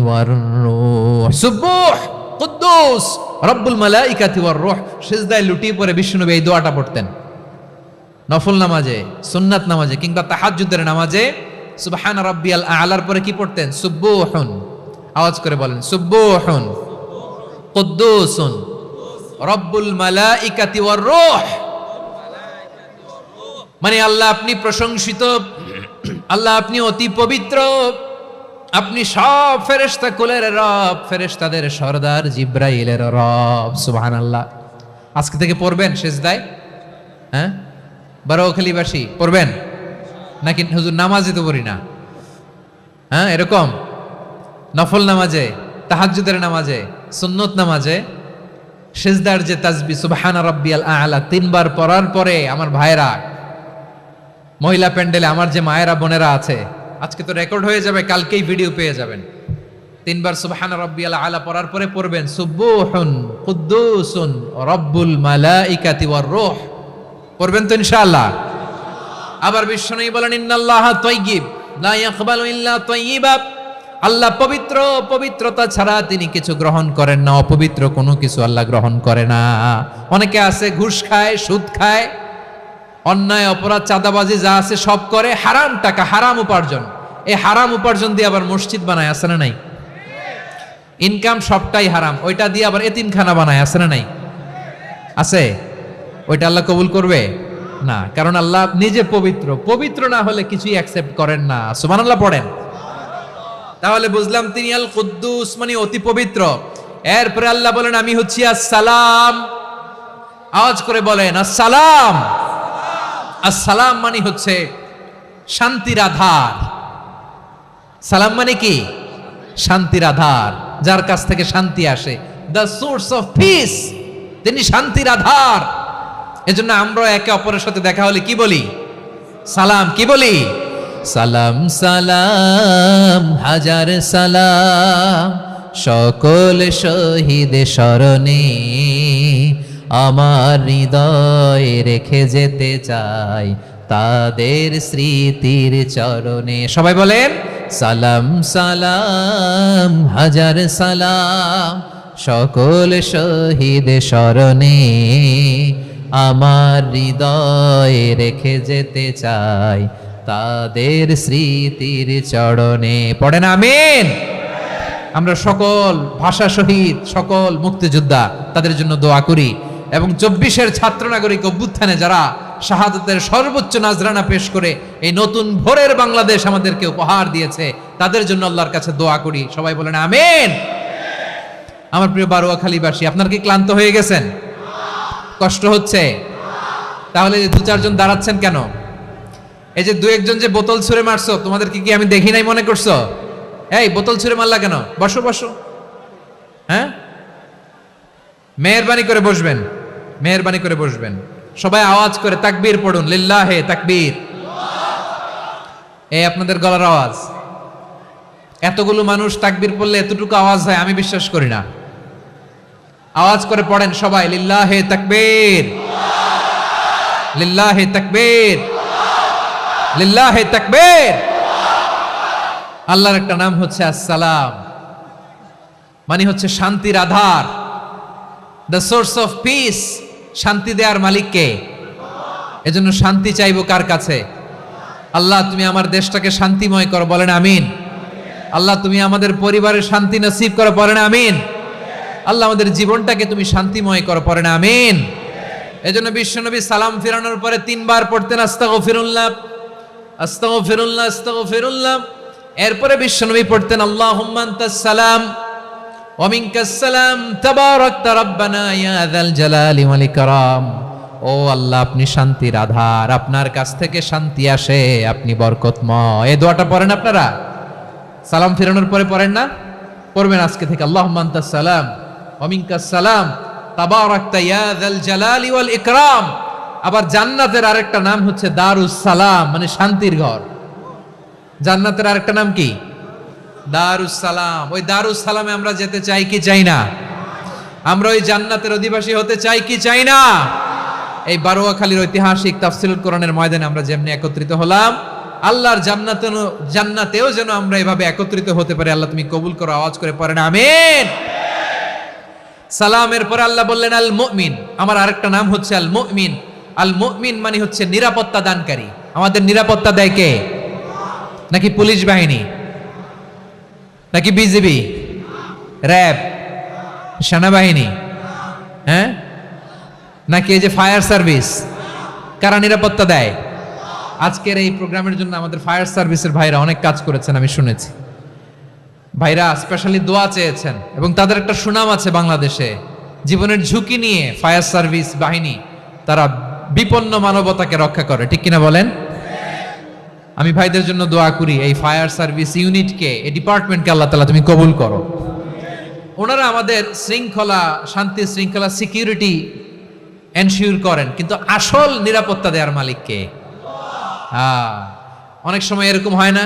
S1: ওয়ার রূহ। সুবহ কুদ্দুস রব্বুল মালাইকাতি ওয়ার রূহ। সিজদায় লুটিয়ে পড়ে বিশ্বনবী এই দোয়াটা পড়তেন নফল নামাজে, সুন্নাত নামাজে কিংবা তাহাজ্জুদের নামাজে। সুবহানা রাব্বিয়াল আলার পরে কি পড়তেন? সুবহুন। আওয়াজ করে বলেন সুবহুন কুদ্দুসুন রব্বুল মালাইকাতি ওয়ার রূহ। মানে আল্লাহ আপনি প্রশংসিত, আল্লাহ আপনি অতি পবিত্র, আপনি সব ফেরেশতা কুলের রব, ফেরেশতাদের সরদার জিব্রাইলের রব। সুবহানাল্লাহ। আজকে থেকে পড়বেন সিজদায়? হ্যাঁ, বারোয়াখালীবাসী পড়বেন নাকি? হুজুর নামাজে তো পড়ি না। হ্যাঁ, এরকম নফল নামাজে, তাহাজ্জুদের নামাজে, সুন্নত নামাজে সিজদার যে তাসবিহ সুবহানা রাব্বিয়াল আ'লা 3 বার পড়ার পরে আমার ভাইরা, মহিলা প্যান্ডেলে আমার যে মায়েরা বোনেরা আছে, আজকে তো রেকর্ড হয়ে যাবে, কালকেই ভিডিও পেয়ে যাবেন। 3 বার সুবহানা রাব্বিয়াল আ'লা পড়ার পরে পড়বেন সুবহুন কুদ্দুসুন রব্বুল মালাইকাতি ওয়ার রূহ। পড়বেন তো ইনশাআল্লাহ? আবার বিশ্বনবী বলেন ইন্নাল্লাহা তাইয়্যিব লা ইয়াকবালু ইল্লা তাইয়্যিবা। আল্লাহ পবিত্র, পবিত্রতা ছাড়া তিনি কিছু গ্রহণ করেন না, অপবিত্র কোনো কিছু আল্লাহ গ্রহণ করে না। অনেকে আছে ঘুষ খায়, সুদ খায়, অন্যায় অপরাধ চাঁদাবাজি যা আছে সব করে, হারাম টাকা, হারাম উপার্জন। এই হারাম উপার্জন দিয়ে আবার মসজিদ বানায়, আছে না নাই? ইনকাম সবটাই হারাম, ওইটা দিয়ে আবার এতিমখানা বানায়, আছে না নাই? আছে। ওইটা আল্লাহ কবুল করবে না, কারণ আল্লাহ নিজে পবিত্র। পবিত্র না হলে কিছুই অ্যাকসেপ্ট করেন না। সুবহানাল্লাহ পড়েন। তাহলে বুঝলাম তিনি আল কুদ্দুস মানে অতি পবিত্র। এরপরে আল্লাহ বলেন আমি হচ্ছি আসসালাম। আওয়াজ করে বলেন আসসালাম। আসসালাম মানে হচ্ছে শান্তির আধার। সালাম মানে কি? শান্তির আধার, যার কাছ থেকে শান্তি আসে। দ্য সোর্স অফ পিস, তিনি শান্তির আধার। এজন্য আমরা একে অপরের সাথে দেখা হলে কি বলি? সালাম। কি বলি? সালাম সালাম হাজার সালাম, সকল শহীদ স্মরণে আমার হৃদয় রেখে যেতে চাই তাদের স্মৃতির চরণে। সবাই বলেন সালাম সালাম হাজার সালাম, সকল শহীদ স্মরণে আমার হৃদয় রেখে যেতে চাই তাদের স্মৃতির চরণে। পড়েন আমিন। আমরা সকল ভাষা শহীদ, সকল মুক্তিযোদ্ধা, তাদের জন্য দোয়া করি। এবং 24-এর ছাত্র নাগরিক অভ্যুত্থানে যারা শাহাদাতের সর্বোচ্চ নাজরানা পেশ করে এই নতুন ভোরের বাংলাদেশ আমাদেরকে উপহার দিয়েছে, তাদের জন্য আল্লাহর কাছে দোয়া করি। সবাই বলেন আমিন। আমার প্রিয় বারোয়াখালীবাসী, আপনারা কি ক্লান্ত হয়ে গেছেন? কষ্ট হচ্ছে? তাহলে 2-4 জন দাঁড়াচ্ছেন কেন? এই যে 2-1 জন যে বোতল ছুঁড়ে মারছো, তোমাদেরকে কি আমি দেখি নাই মনে করছো? এই বোতল ছুঁড়ে মারলা কেন? বসো বসো। হ্যাঁ, মেহেরবানি করে বসবেন, মেহেরবানি করে বসবেন। সবাই আওয়াজ করে তাকবীর পড়ুন, লিল্লাহে তাকবীর। এই আপনাদের গলার আওয়াজ। এতগুলো মানুষ তাকবীর পড়লে এতটুকু আওয়াজ হয় আমি বিশ্বাস করি না। আওয়াজ করে পড়েন সবাই, লিল্লাহে তাকবীর, লিল্লাহে তাকবীর, লিল্লাহে তাকবীর। আল্লাহর একটা নাম হচ্ছে আসসালাম, মানে হচ্ছে শান্তির আধার, দ্য সোর্স অফ পিস। শান্তি দেওয়ার মালিক কে? এজন্য শান্তি চাইবো কার কাছে? আল্লাহ তুমি আমার দেশটাকে শান্তিময় করো, বলেন আমিন। আল্লাহ তুমি আমাদের পরিবারের শান্তি নসিব করো, বলেন আমিন। আল্লাহ আমাদের জীবনটাকে তুমি শান্তিময় করো, পড়েন আমিন। এজন্য বিশ্বনবী সালাম ফিরানোর পরে 3 বার পড়তেন আস্তাগফিরুল্লাহ, আস্তাগফিরুল্লাহ, আস্তাগফিরুল্লাহ। এরপরে বিশ্বনবী পড়তেন আল্লাহুম্মা আনতাস সালাম ওয়া মিনকাস সালাম তাবারাকতা রাব্বানা ইয়া যাল জালালি ওয়াল ইকরাম। ও আল্লাহ, আপনি শান্তির আধার, আপনার কাছ থেকে শান্তি আসে, আপনি বরকতময়। এই দোয়াটা পড়েন আপনারা সালাম ফিরানোর পরে, পড়েন না? পড়বেন আজকে থেকে। আল্লাহুম্মা আনতাস সালাম ওয়া মিনকাস সালাম তাবারাকতা ইয়া যাল জালালি ওয়াল ইকরাম। আবার জান্নাতের আরেকটা নাম হচ্ছে দারুস সালাম, মানে শান্তির ঘর। জান্নাতের আরেকটা নাম কি? দারুস সালাম। ওই দারুস সালামে আমরা যেতে চাই কি চাই না? আমরা ওই জান্নাতের অধিবাসী হতে চাই কি চাই না? এই বারোয়াখালীর ঐতিহাসিক তাফসীরুল কোরআনের ময়দানে আমরা যেমনি একত্রিত হলাম, আল্লাহর জান্নাতেও যেন আমরা এভাবে একত্রিত হতে পারি। আল্লাহ তুমি কবুল করো। আওয়াজ করে পড়েন আমিন। সালামের পরে আল্লাহ বললেন আল মুমিন। আমার আরেকটা নাম হচ্ছে আল মুমিন। আল মুমিন মানে হচ্ছে নিরাপত্তা দানকারী। আমাদের নিরাপত্তা দেয় কে? নাকি পুলিশ বাহিনী, নাকি বিজিবি, র্যাব, সেনাবাহিনী, হ্যাঁ, নাকি এই যে ফায়ার সার্ভিস? কারা নিরাপত্তা দেয়? আজকের এই প্রোগ্রামের জন্য আমাদের ফায়ার সার্ভিসের ভাইরা অনেক কাজ করেছেন, আমি শুনেছি। ভাইরা স্পেশালি দোয়া চেয়েছেন এবং তাদের একটা সুনাম আছে বাংলাদেশে। জীবনের ঝুঁকি নিয়ে ফায়ার সার্ভিস বাহিনী তারা বিপন্ন মানবতাকে রক্ষা করে, ঠিক কিনা বলেন? আমি ভাইদের জন্য দোয়া করি, এই ফায়ার সার্ভিস ইউনিটকে, এই ডিপার্টমেন্টকে আল্লাহ তাআলা তুমি কবুল করো। ওনারা আমাদের শৃঙ্খলা, শান্তি শৃঙ্খলা, সিকিউরিটি এনশিওর করেন, কিন্তু আসল নিরাপত্তা দেওয়ার মালিক কে? অনেক সময় এরকম হয় না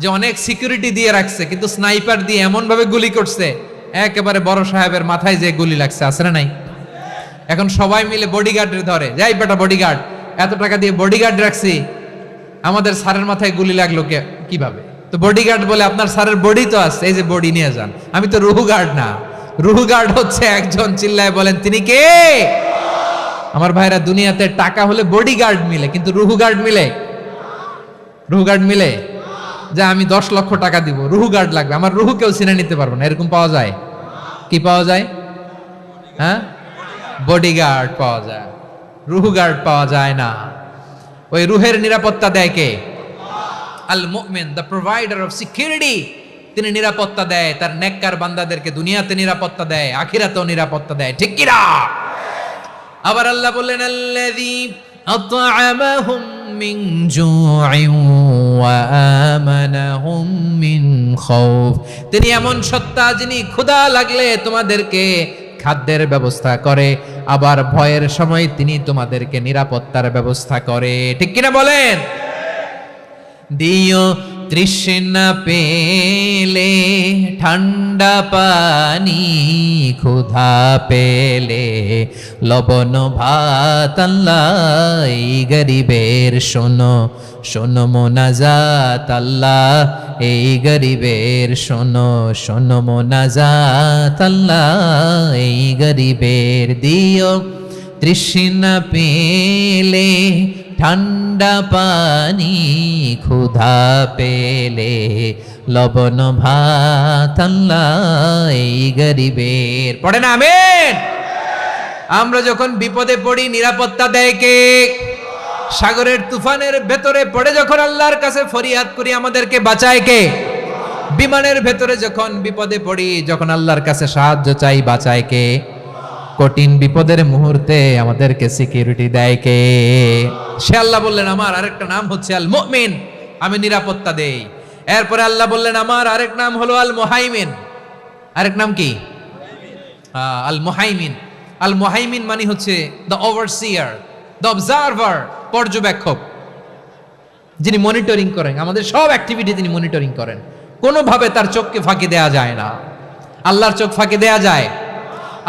S1: যে অনেক সিকিউরিটি দিয়ে রাখছে, কিন্তু স্নাইপার দিয়ে এমন ভাবে গুলি করছে একেবারে বড় সাহেবের মাথায় যে গুলি লাগছে, আছে না নাই? এখন সবাই মিলে বডিগার্ডের ধরে, যাই বেটা বডিগার্ড, এত টাকা দিয়ে বডিগার্ড রাখছি, আমাদের স্যারের মাথায় গুলি লাগলো কিভাবে? তো বডিগার্ড বলে আপনার স্যারের বডি তো আছে, এই যে বডি নিয়ে যান। আমি তো রুহু গার্ড না, রুহু গার্ড হচ্ছে একজন। চিল্লায় বলেন তিনি কে? আমার ভাইরা, দুনিয়াতে টাকা হলে বডিগার্ড মিলে, কিন্তু রুহু গার্ড মিলে? রুহু গার্ড মিলে? যে আমি 10 লক্ষ টাকা দিব, রুহু গার্ড লাগবে, আমার রুহু কেউ চিনে নিতে পারবো না, এরকম পাওয়া যায়? কি পাওয়া যায়? হ্যাঁ, বডিগার্ড পাওয়া যায়, রুহু গার্ড পাওয়া যায় না। ওই রুহের নিরাপত্তা দেয় কে? আল মুমিন, দ্য প্রোভাইডার অফ সিকিউরিটি। তিনি নিরাপত্তা দেয় তার নেককার বান্দাদেরকে, দুনিয়াতে নিরাপত্তা দেয়, আখিরাতেও নিরাপত্তা দেয়, ঠিক কি না? আবার আল্লাহ বললেন, আল্লাযী আত'আমাহুম মিন জু'ইন ওয়া আমানাহুম মিন খাউফ। তিনি এমন সত্তা যিনি ক্ষুধা লাগলে তোমাদেরকে খাদ্যের ব্যবস্থা করে, আবার ভয়ের সময় তিনি তোমাদেরকে নিরাপত্তার ব্যবস্থা করে, ঠিক কিনা বলেন? দিও তৃষ্ণা পেলে ঠান্ডা পানি, ক্ষুধা পেলে লবণ ভাত, আল্লাহ এই গরিবের শোনো শোনো মোনাজাত, আল্লাহ এই গরিবের শোনো শোনো মোনাজাত, আল্লাহ এই গরিবের। দিও তৃষ্ণা পেলে ঠান্ডা পানি, ক্ষুধা পেলে লবণ ভাত, আল্লাহ এই গরিবের। পড়ে না আমিন? আমরা যখন বিপদে পড়ি নিরাপত্তা দেয় কে? সাগরের তুফানের ভেতরে পড়ে যখন আল্লাহর কাছে ফরিয়াদ করি আমাদেরকে বাঁচায় কে? বিমানের ভেতরে যখন বিপদে পড়ি, যখন আল্লাহর কাছে সাহায্য চাই, বাঁচায় কে? কঠিন বিপদের মুহূর্তে আমাদেরকে সিকিউরিটি দেয় কে? সে আল্লাহ বললেন, আমার আরেকটা নাম হচ্ছে আল মুমিন, আমি নিরাপত্তা দেই। এরপরে আল্লাহ বললেন, আমার আরেক নাম হলো আল মুহাইমিন। আরেক নাম কি? আল মুহাইমিন। আল মুহাইমিন মানে হচ্ছে দ্য ওভারসিয়ার, দ্য অবজারভার, পর্যবেক্ষক, যিনি মনিটরিং করেন আমাদের সব অ্যাক্টিভিটি, তিনি মনিটরিং করেন। কোনোভাবে তার চোখকে ফাঁকি দেয়া যায় না। আল্লাহর চোখ ফাঁকি দেয়া যায়?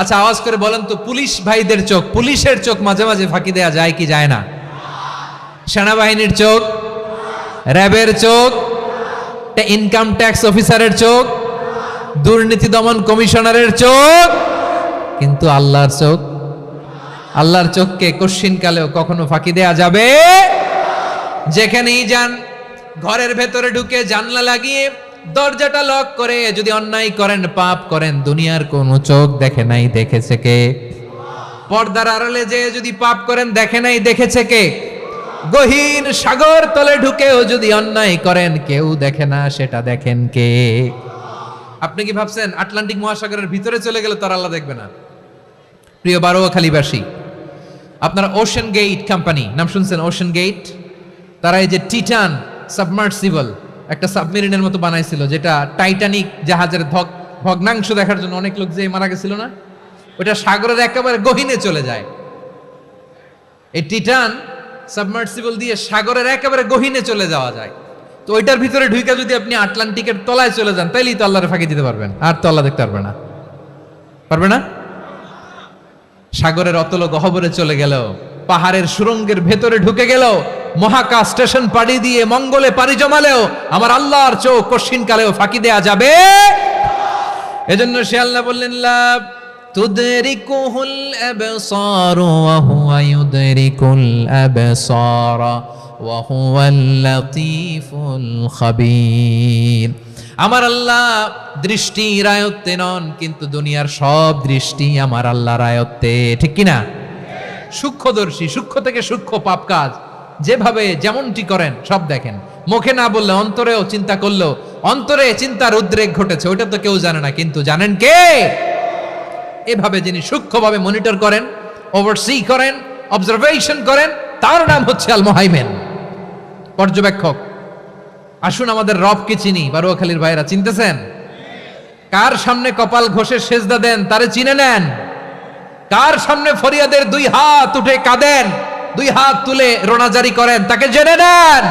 S1: আচ্ছা, আওয়াজ করে বলেন তো, পুলিশ ভাইদের চোখ, পুলিশের চোখ মাঝে মাঝে ফাঁকি দেয়া যায় কি যায় না? সেনাবাহিনীর চোখ, র্যাবের চোখ, ইনকাম ট্যাক্স অফিসারের চোখ, দুর্নীতি দমন কমিশনারের চোখ, কিন্তু আল্লাহর চোখ? আল্লাহর চোখকে কশ্চিনকালেও কখনো ফাঁকি দেয়া যাবে? যেখানেই যান, ঘরের ভেতরে ঢুকে জানলা লাগিয়ে দরজাটা লক করে যদি অন্যায় করেন, পাপ করেন, দুনিয়ার কোন চোখ দেখে নাই, দেখেছে কে? পর্দার আড়ালে যে যদি পাপ করেন, দেখে নাই, দেখেছে কে? গহীন সাগর তলে ঢুকেও যদি অন্যায় করেন, কেউ দেখে না, সেটা দেখেন কে? আপনি কি ভাবছেন আটলান্টিক মহাসাগরের ভিতরে চলে গেলে তার আল্লাহ দেখবে না? প্রিয় বারোয়াখালীবাসী, আপনারা ওশেন গেট কোম্পানি নাম শুনছেন? ওশেন গেট, তারা এই যে টিটান সাবমার্সিবল একটা সাবমেরিনের মতো বানাইছিল, যেটা টাইটানিক জাহাজের ভগ্নাংশ দেখার জন্য অনেক লোক যে মারা গেছিল না, ওটা সাগরের একেবারে গহীনে চলে যায়। এই টিটান সাবমার্সিবল দিয়ে সাগরের একেবারে গহীনে চলে যাওয়া যায়। তো ওইটার ভিতরে ঢুকে যদি আপনি আটলান্টিকের তলায় চলে যান, তাইলেই তো আল্লাহরে ফাঁকি দিতে পারবেন, আর তো আল্লাহ দেখতে পারবে না। পারবে না? সাগরের অতল গহ্বরে চলে গেল, পাহাড়ের সুরঙ্গের ভেতরে ঢুকে গেল, মহাকাশ স্টেশন পাড়ি দিয়ে মঙ্গলে পাড়ি জমালেও আমার আল্লাহর চোখ কশ্চিনকালেও ফাঁকি দেয়া যাবে? এজন্য সে আল্লাহ বললেন, লা তুদরিকুহুল আবসার ওয়া হুয়া ইউদরিকুল আবসার ওয়া হুয়াল লাতীফুল খাবীর। আমার আল্লাহ দৃষ্টির আয়ত্তে নন, কিন্তু দুনিয়ার সব দৃষ্টি আমার আল্লাহর আয়ত্তে, ঠিক কিনা? সূক্ষ্মদর্শী, সূক্ষ্ম থেকে সূক্ষ্ম পাপ কাজ যেভাবে যেমনটি করেন সব দেখেন। মুখে না বললে অন্তরেও চিন্তা করলেও অন্তরে চিন্তার উদ্রেক ঘটেছে, ওটা তো কেউ জানে না, কিন্তু জানেন কে? এভাবে যিনি সূক্ষ্মভাবে মনিটর করেন, ওভারসি করেন, অবজারভেশন করেন, তার নাম হচ্ছে আল মুহাইমিন, পর্যবেক্ষক। আসুন আমাদের রবকে চিনি। বারোয়াখালীর ভাইরা চিনতেছেন? কার সামনে কপাল ঘষে সেজদা দেন তারে চিনে নেন। কার সামনে ফরিয়াদের 2 হাত উঠে কাঁদেন, 2 হাত তুলে রোনাজারি করেন, তাকে জেনে নেন।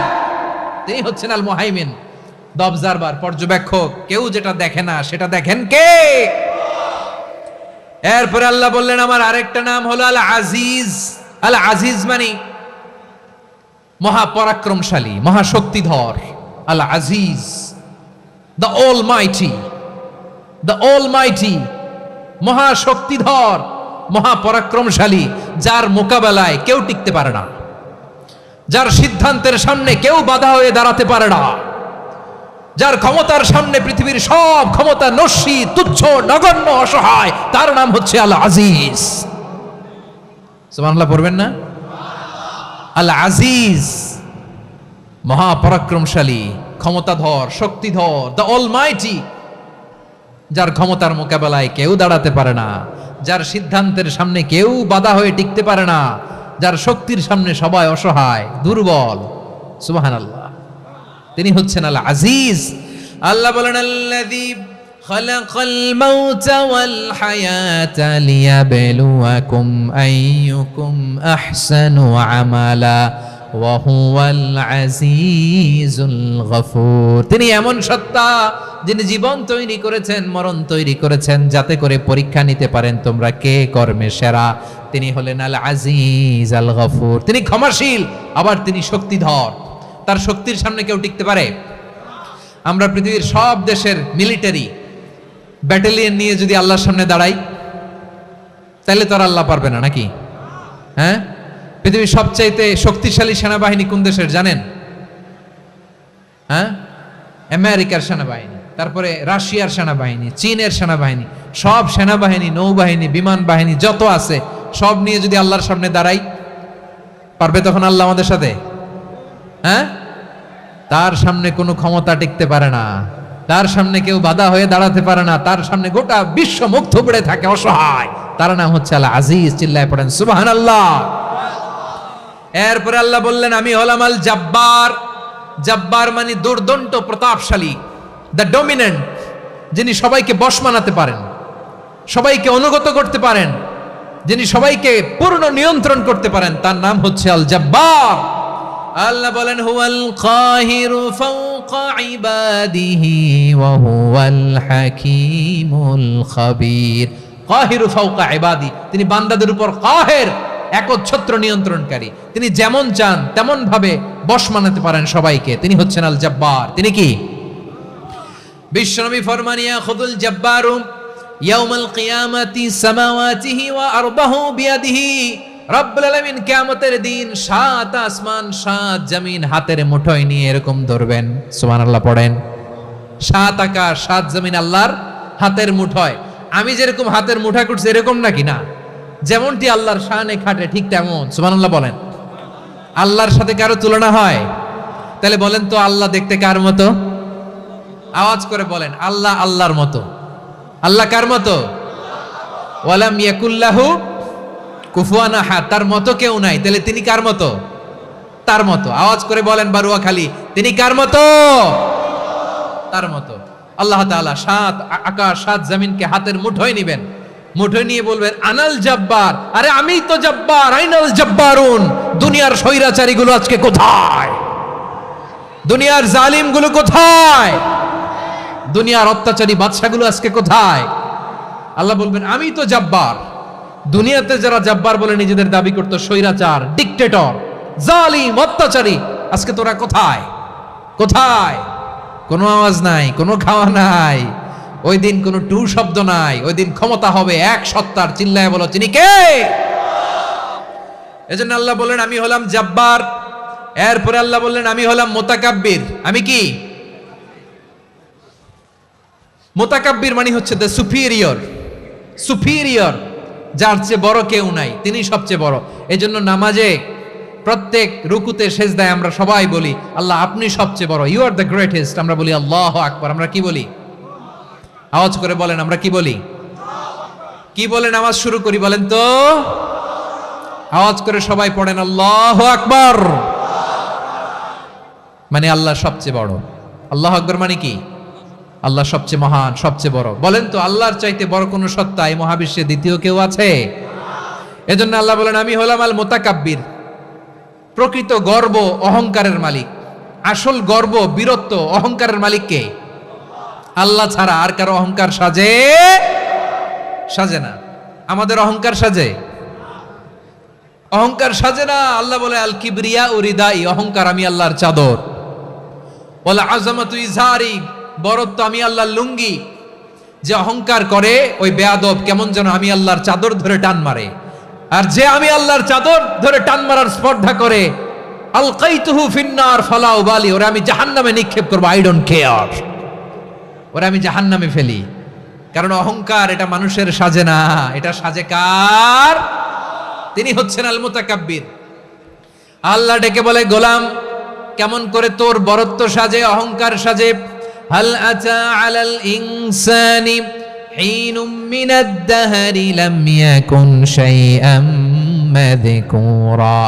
S1: তিনি হচ্ছেন আল মুহাইমিন, দ্য অবজারভার, পর্যবেক্ষক। কেউ যেটা দেখে না সেটা দেখেন কে? এরপরে আল্লাহ বললেন, আমার আরেকটা নাম হলো আল আজিজ। আল আজিজ মানে মহাপরাক্রমশালী, মহাশক্তিধর। আল আজিজ, দ্য অলমাইটি, দ্য অলমাইটি, মহাশক্তিধর, মহাপরাক্রমশালী, যার মোকাবেলায় কেউ টিকতে পারে না, যার সিদ্ধান্তের সামনে কেউ বাধা হয়ে দাঁড়াতে পারে না, যার ক্ষমতার সামনে পৃথিবীর সব ক্ষমতা নস্যি, তুচ্ছ, নগণ্য, অসহায়, তার নাম হচ্ছে আল আজিজ। সুবহানাল্লাহ পড়বেন না? আল আজিজ, মহাপরাক্রমশালী, ক্ষমতাধর, শক্তিধর, দ্য অলমাইটি, যার ক্ষমতার মোকাবেলায় কেউ দাঁড়াতে পারে না, যার সিদ্ধান্তের সামনে কেউ বাধা হয়ে টিকতে পারে না, যার শক্তির সামনে সবাই অসহায়, দুর্বল। সুবহানাল্লাহ, তিনি হচ্ছেন আল আজিজ। আল্লাহ বলেন আল্লাযী খালাকাল মাউতা ওয়াল হায়াতা লিয়াবলুয়াকুম আইয়ুকুম আহসানু আমালা ওয়া হুয়াল আজিজুল গফুর। তিনি এমন সত্তা যিনি জীবন তৈরি করেছেন, মরণ তৈরি করেছেন, যাতে করে পরীক্ষা নিতে পারেন তোমরা কে কর্মে সেরা। তিনি হলেন আল আজিজ আল গফুর। তিনি ক্ষমাশীল, আবার তিনি শক্তিধর। তার শক্তির সামনে কেউ টিকতে পারে? আমরা পৃথিবীর সব দেশের মিলিটারি ব্যাটালিয়ন নিয়ে যদি আল্লাহর সামনে দাঁড়াই, তাহলে তো আর আল্লাহ পারবে না নাকি? হ্যাঁ, পৃথিবীর সবচাইতে শক্তিশালী সেনাবাহিনী কোন দেশের জানেন? হ্যাঁ, আমেরিকার সেনাবাহিনী, তারপরে রাশিয়ার সেনাবাহিনী, চীনের সেনাবাহিনী, সব সেনাবাহিনী, নৌবাহিনী, বিমান বাহিনী যত আছে সব নিয়ে যদি আল্লাহর সামনে দাঁড়াই, পারবে তখন আল্লাহ আমাদের সাথে? হ্যাঁ, তার সামনে কোনো ক্ষমতা টিকতে পারে না, তার সামনে কেউ বাধা হয়ে দাঁড়াতে পারে না, তার সামনে গোটা বিশ্ব মুখ থুবড়ে থাকে, অসহায়। তার নাম হচ্ছে আল আজিজ। চিল্লায় পড়েন সুবহানাল্লাহ। এরপরে আল্লাহ বললেন আমি হলাম আল জাব্বার। জাব্বার মানে দুর্দন্ত, প্রতাপশালী, দ্য ডমিনেন্ট, যিনি সবাইকে বশ মানাতে পারেন, সবাইকে অনুগত করতে পারেন, যিনি সবাইকে পূর্ণ নিয়ন্ত্রণ করতে পারেন, তার নাম হচ্ছে আল জাব্বার। আল্লাহ বলেন হুয়াল কাহিরু ফাওকা ইবাদিহি ওয়া হুয়াল হাকীমুল খাবীর। কাহিরু ফাওকা ইবাদি, তিনি বান্দাদের উপর কাহের, একচ্ছত্র নিয়ন্ত্রণকারী। তিনি যেমন চান তেমন ভাবে বশ মানাতে পারেন সবাইকে। তিনি হচ্ছেন আল জাব্বার। তিনি কি? বিশ্বনবী ফরমান ইয়াখুদুল জাব্বারু ইয়াউমাল কিয়ামাতি সামাওয়াতিহি ওয়া আরবাহু বিয়াদিহি। রব্বুল আলামিন কিয়ামতের দিন 7 আসমান 7 জমিন হাতের মুঠোয় নিয়ে এরকম ধরবেন। সুবহানাল্লাহ পড়েন। 7 আকাশ 7 জমিন আল্লাহর হাতের মুঠোয়। আমি যেরকম হাতের মুঠা করছি এরকম নাকি? না, যেমনটি আল্লাহর শানে খাটে ঠিক তেমন। সুবহানাল্লাহ বলেন। আল্লাহর সাথে কারো তুলনা হয়? তাহলে বলেন তো আল্লাহ দেখতে কার মতো? আওয়াজ করে বলেন আল্লাহ আল্লাহর মতো। আল্লাহ কার মতো? ওয়ালাম ইয়াকুল্লাহু কুফুয়ান আহাদ, তার মতো কেউ নাই। তাহলে তিনি কার মতো? তার মতো। আওয়াজ করে বলেন বারুয়াখালী, তিনি কার মতো? তার মতো। আল্লাহ তাআলা 7 আকাশ 7 জমিনকে হাতের মুঠোয় নিবেন, মুঠোয় নিয়ে বলবেন আনাল জাব্বার। আরে আমিই তো জাব্বার। আইনাল জাব্বারুন। দুনিয়ার স্বৈরাচারীগুলো আজকে কোথায়? দুনিয়ার জালিমগুলো কোথায়? দুনিয়ার অত্যাচারী বাদশাগুলো আজকে কোথায়? আল্লাহ বলবেন আমি তো জাব্বার। দুনিয়াতে যারা জাব্বার বলে নিজেদের দাবি করতো, স্বৈরাচার, ডিক্টেটর, জালিম, অত্যাচারী, আজকে তোরা কোথায়? কোথায়? কোনো আওয়াজ নাই, কোনো খাওয়া নাই, ওই দিন কোনো টু শব্দ নাই। ওই দিন ক্ষমতা হবে এক সত্তার। চিল্লায় বলো তিনি কে? এজন্য আল্লাহ বললেন আমি হলাম জাব্বার। এরপরে আল্লাহ বললেন আমি হলাম মুতাকাব্বির। আমি কি? মুতাকাব্বির মানে হচ্ছে দ্য সুপিরিয়র। সুপিরিয়র, যার চেয়ে বড় কেউ নাই, তিনি সবচেয়ে বড়। এজন্য নামাজে প্রত্যেক রুকুতে সেজদায় আমরা সবাই বলি আল্লাহ আপনি সবচেয়ে বড়, ইউ আর দ্য গ্রেটেস্ট। আমরা বলি আল্লাহু আকবার। আমরা কি বলি? আওয়াজ করে বলেন আমরা কি বলি? কি বলে নামাজ শুরু করি বলেন তো? আওয়াজ করে সবাই পড়েন আল্লাহু আকবার। মানে আল্লাহ সবচেয়ে বড়। আল্লাহু আকবার মানে কি? আল্লাহ সবচেয়ে মহান, সবচেয়ে বড়। বলেন তো আল্লাহর চাইতে বড় কোন সত্তা এই মহাবিশ্বে দ্বিতীয় কেউ আছে? এজন্য আল্লাহ বলেন আমি হলাম আল মুতাকাব্বির। প্রকৃত গর্ব অহংকারের মালিক। আসল গর্ব, বীরত্ব, অহংকারের মালিক কে? আল্লাহ ছাড়া আর কারো অহংকার সাজে? সাজে না। আমাদের অহংকার সাজে? অহংকার সাজে না। আল্লাহ বলে আল কিবরিয়া উরিদাই, অহংকার আমি আল্লাহর চাদর। বলে আযমাতু ইজহারি, বরত্ব আমি আল্লাহর লুঙ্গি। যে অহংকার করে ওই বেয়াদব কেমন যেন আমি আল্লাহর চাদর ধরে টান মারে, আর যে আমি আল্লাহর চাদর ধরে টান মারার স্পর্ধা করে আলকাইতুহু ফিন্নার ফালা উবালি, ওরা আমি জাহান্নামে নিক্ষেপ করবো, আই ডোন্ট কেয়ার, ওরা আমি জাহান্নামে ফেলি। কারণ অহংকার এটা মানুষের সাজে না, এটা সাজে কার? তিনি হচ্ছেন আল মুতাকাব্বির। আল্লাহ ডেকে বলে, গোলাম কেমন করে তোর বরত্ব সাজে, অহংকার সাজে। হাল আতা আলাল ইনসানি হিনুম মিনাদ দাহরি লাম ইয়াকুন শাইআম মাযকুরা।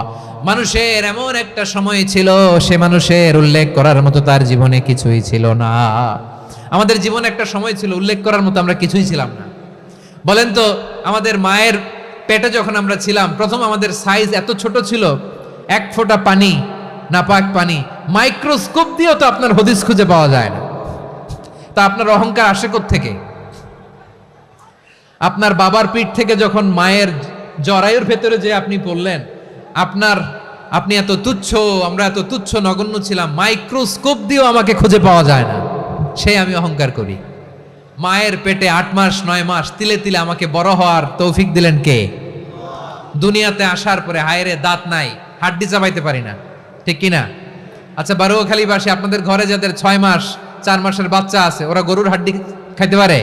S1: মানুষের এমন একটা সময় ছিল, সে মানুষের উল্লেখ করার মতো তার জীবনে কিছুই ছিল না। আমাদের জীবনে একটা সময় ছিল উল্লেখ করার মতো আমরা কিছুই ছিলাম না। বলেন তো, আমাদের মায়ের পেটে যখন আমরা ছিলাম, প্রথম আমাদের সাইজ এত ছোট ছিল, এক ফোঁটা পানি, নাপাক পানি, মাইক্রোস্কোপ দিয়েও তো আপনার হদিস খুঁজে পাওয়া যায় না। তা আপনার অহংকার আসে কোত্থেকে? আপনার বাবার পিঠ থেকে যখন মায়ের জরায়ুর ভেতরে যে আপনি পড়লেন, আপনি এত তুচ্ছ, আমরা এত তুচ্ছ নগণ্য ছিলাম, মাইক্রোস্কোপ দিয়েও আমাকে খুঁজে পাওয়া যায় না, সেই আমি অহংকার করি। মায়ের পেটে 8 মাস 9 মাস তিলে তিলে আমাকে বড় হওয়ার তৌফিক দিলেন কে? দুনিয়াতে আসার পরে হায়রে দাঁত নাই, হাড্ডি চাবাইতে পারি না, ঠিক কিনা? আচ্ছা, বারুয়াখালীবাসী, আপনাদের ঘরে যাদের 6 মাস 4 মাসের বাচ্চা আছে, ওরা গরুর হাড্ডি খাইতে পারে?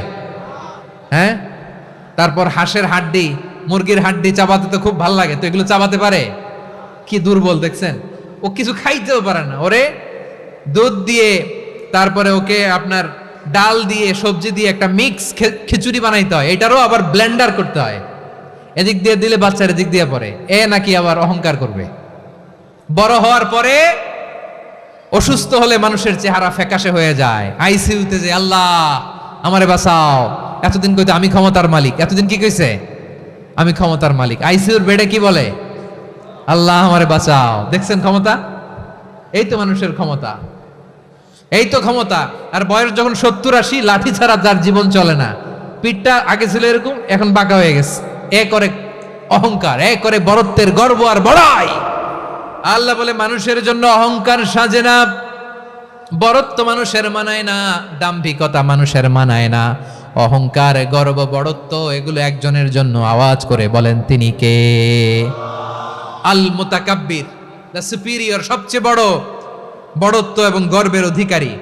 S1: হ্যাঁ। তারপর হাঁসের হাড্ডি, মুরগির হাড্ডি চাবাতে তো খুব ভালো লাগে, তো এগুলো চাবাতে পারে? কি দুর্বল দেখছেন, ও কিছু খাইতেও পারে না। ওরে দুধ দিয়ে, তারপরে ওকে আপনার ডাল দিয়ে, সবজি দিয়ে একটা মিক্স খিচুড়ি বানাইতে হয়, এটারও আবার ব্লেন্ডার করতে হয়, এদিক দিয়ে দিলে বাচ্চার এদিক দিয়ে পড়ে। এ নাকি আবার অহংকার করবে। বড় হওয়ার পরে অসুস্থ হলে মানুষের চেহারা ফ্যাকাশে হয়ে যায়, আইসিইউতে যে আল্লাহ আমারে বাঁচাও, এতদিন কইতে আমি ক্ষমতার মালিক, এতদিন কি কইছে? আমি ক্ষমতার মালিক। আইসিইউর বেডে কি বলে? আল্লাহ আমারে বাঁচাও। দেখছেন ক্ষমতা? এই তো মানুষের ক্ষমতা, এই তো ক্ষমতা। আর বয়স যখন 70-80, লাঠি ছাড়া যার জীবন চলে না। পিঠটা আগে ছিল এরকম, এখন বাঁকা হয়ে গেছে। এ করে অহংকার, এ করে বরত্বের গর্ব আর বড়াই। আল্লাহ বলে মানুষের জন্য অহংকার সাজে না, বরত্ব মানুষের মানায় না, দাম্ভিকতা মানুষের মানায় না। অহংকার, গর্ব, বড়ত্ব এগুলো একজনের জন্য। আওয়াজ করে বলেন তিনি কে? আল মুতাকাব্বির, দ্য সুপিরিয়র, সবচেয়ে বড় বড়ত্ব এবং গর্বের অধিকারী।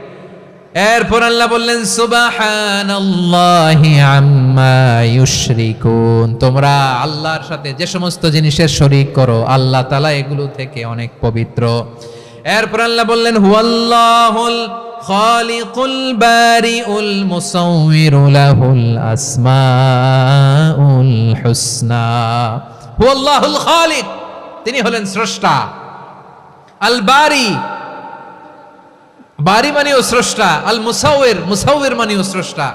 S1: এরপর আল্লাহ বললেন সুবহানাল্লাহি আম্মা ইউশরিকুন, তোমরা আল্লাহর সাথে যে সমস্ত জিনিসের শরীক করো, আল্লাহ তাআলা এগুলো থেকে অনেক পবিত্র। এরপর আল্লাহ বললেন হুয়াল্লাহুল খালিকুল বারিউল মুসাউবিরু লাহুল আসমাউল হুসনা। হুয়াল্লাহুল খালিক, তিনি হলেন স্রষ্টা। আল বারি, বারি মানেও স্রষ্টা। আল মুসাউবির, মুসাউবির মানেও স্রষ্টা।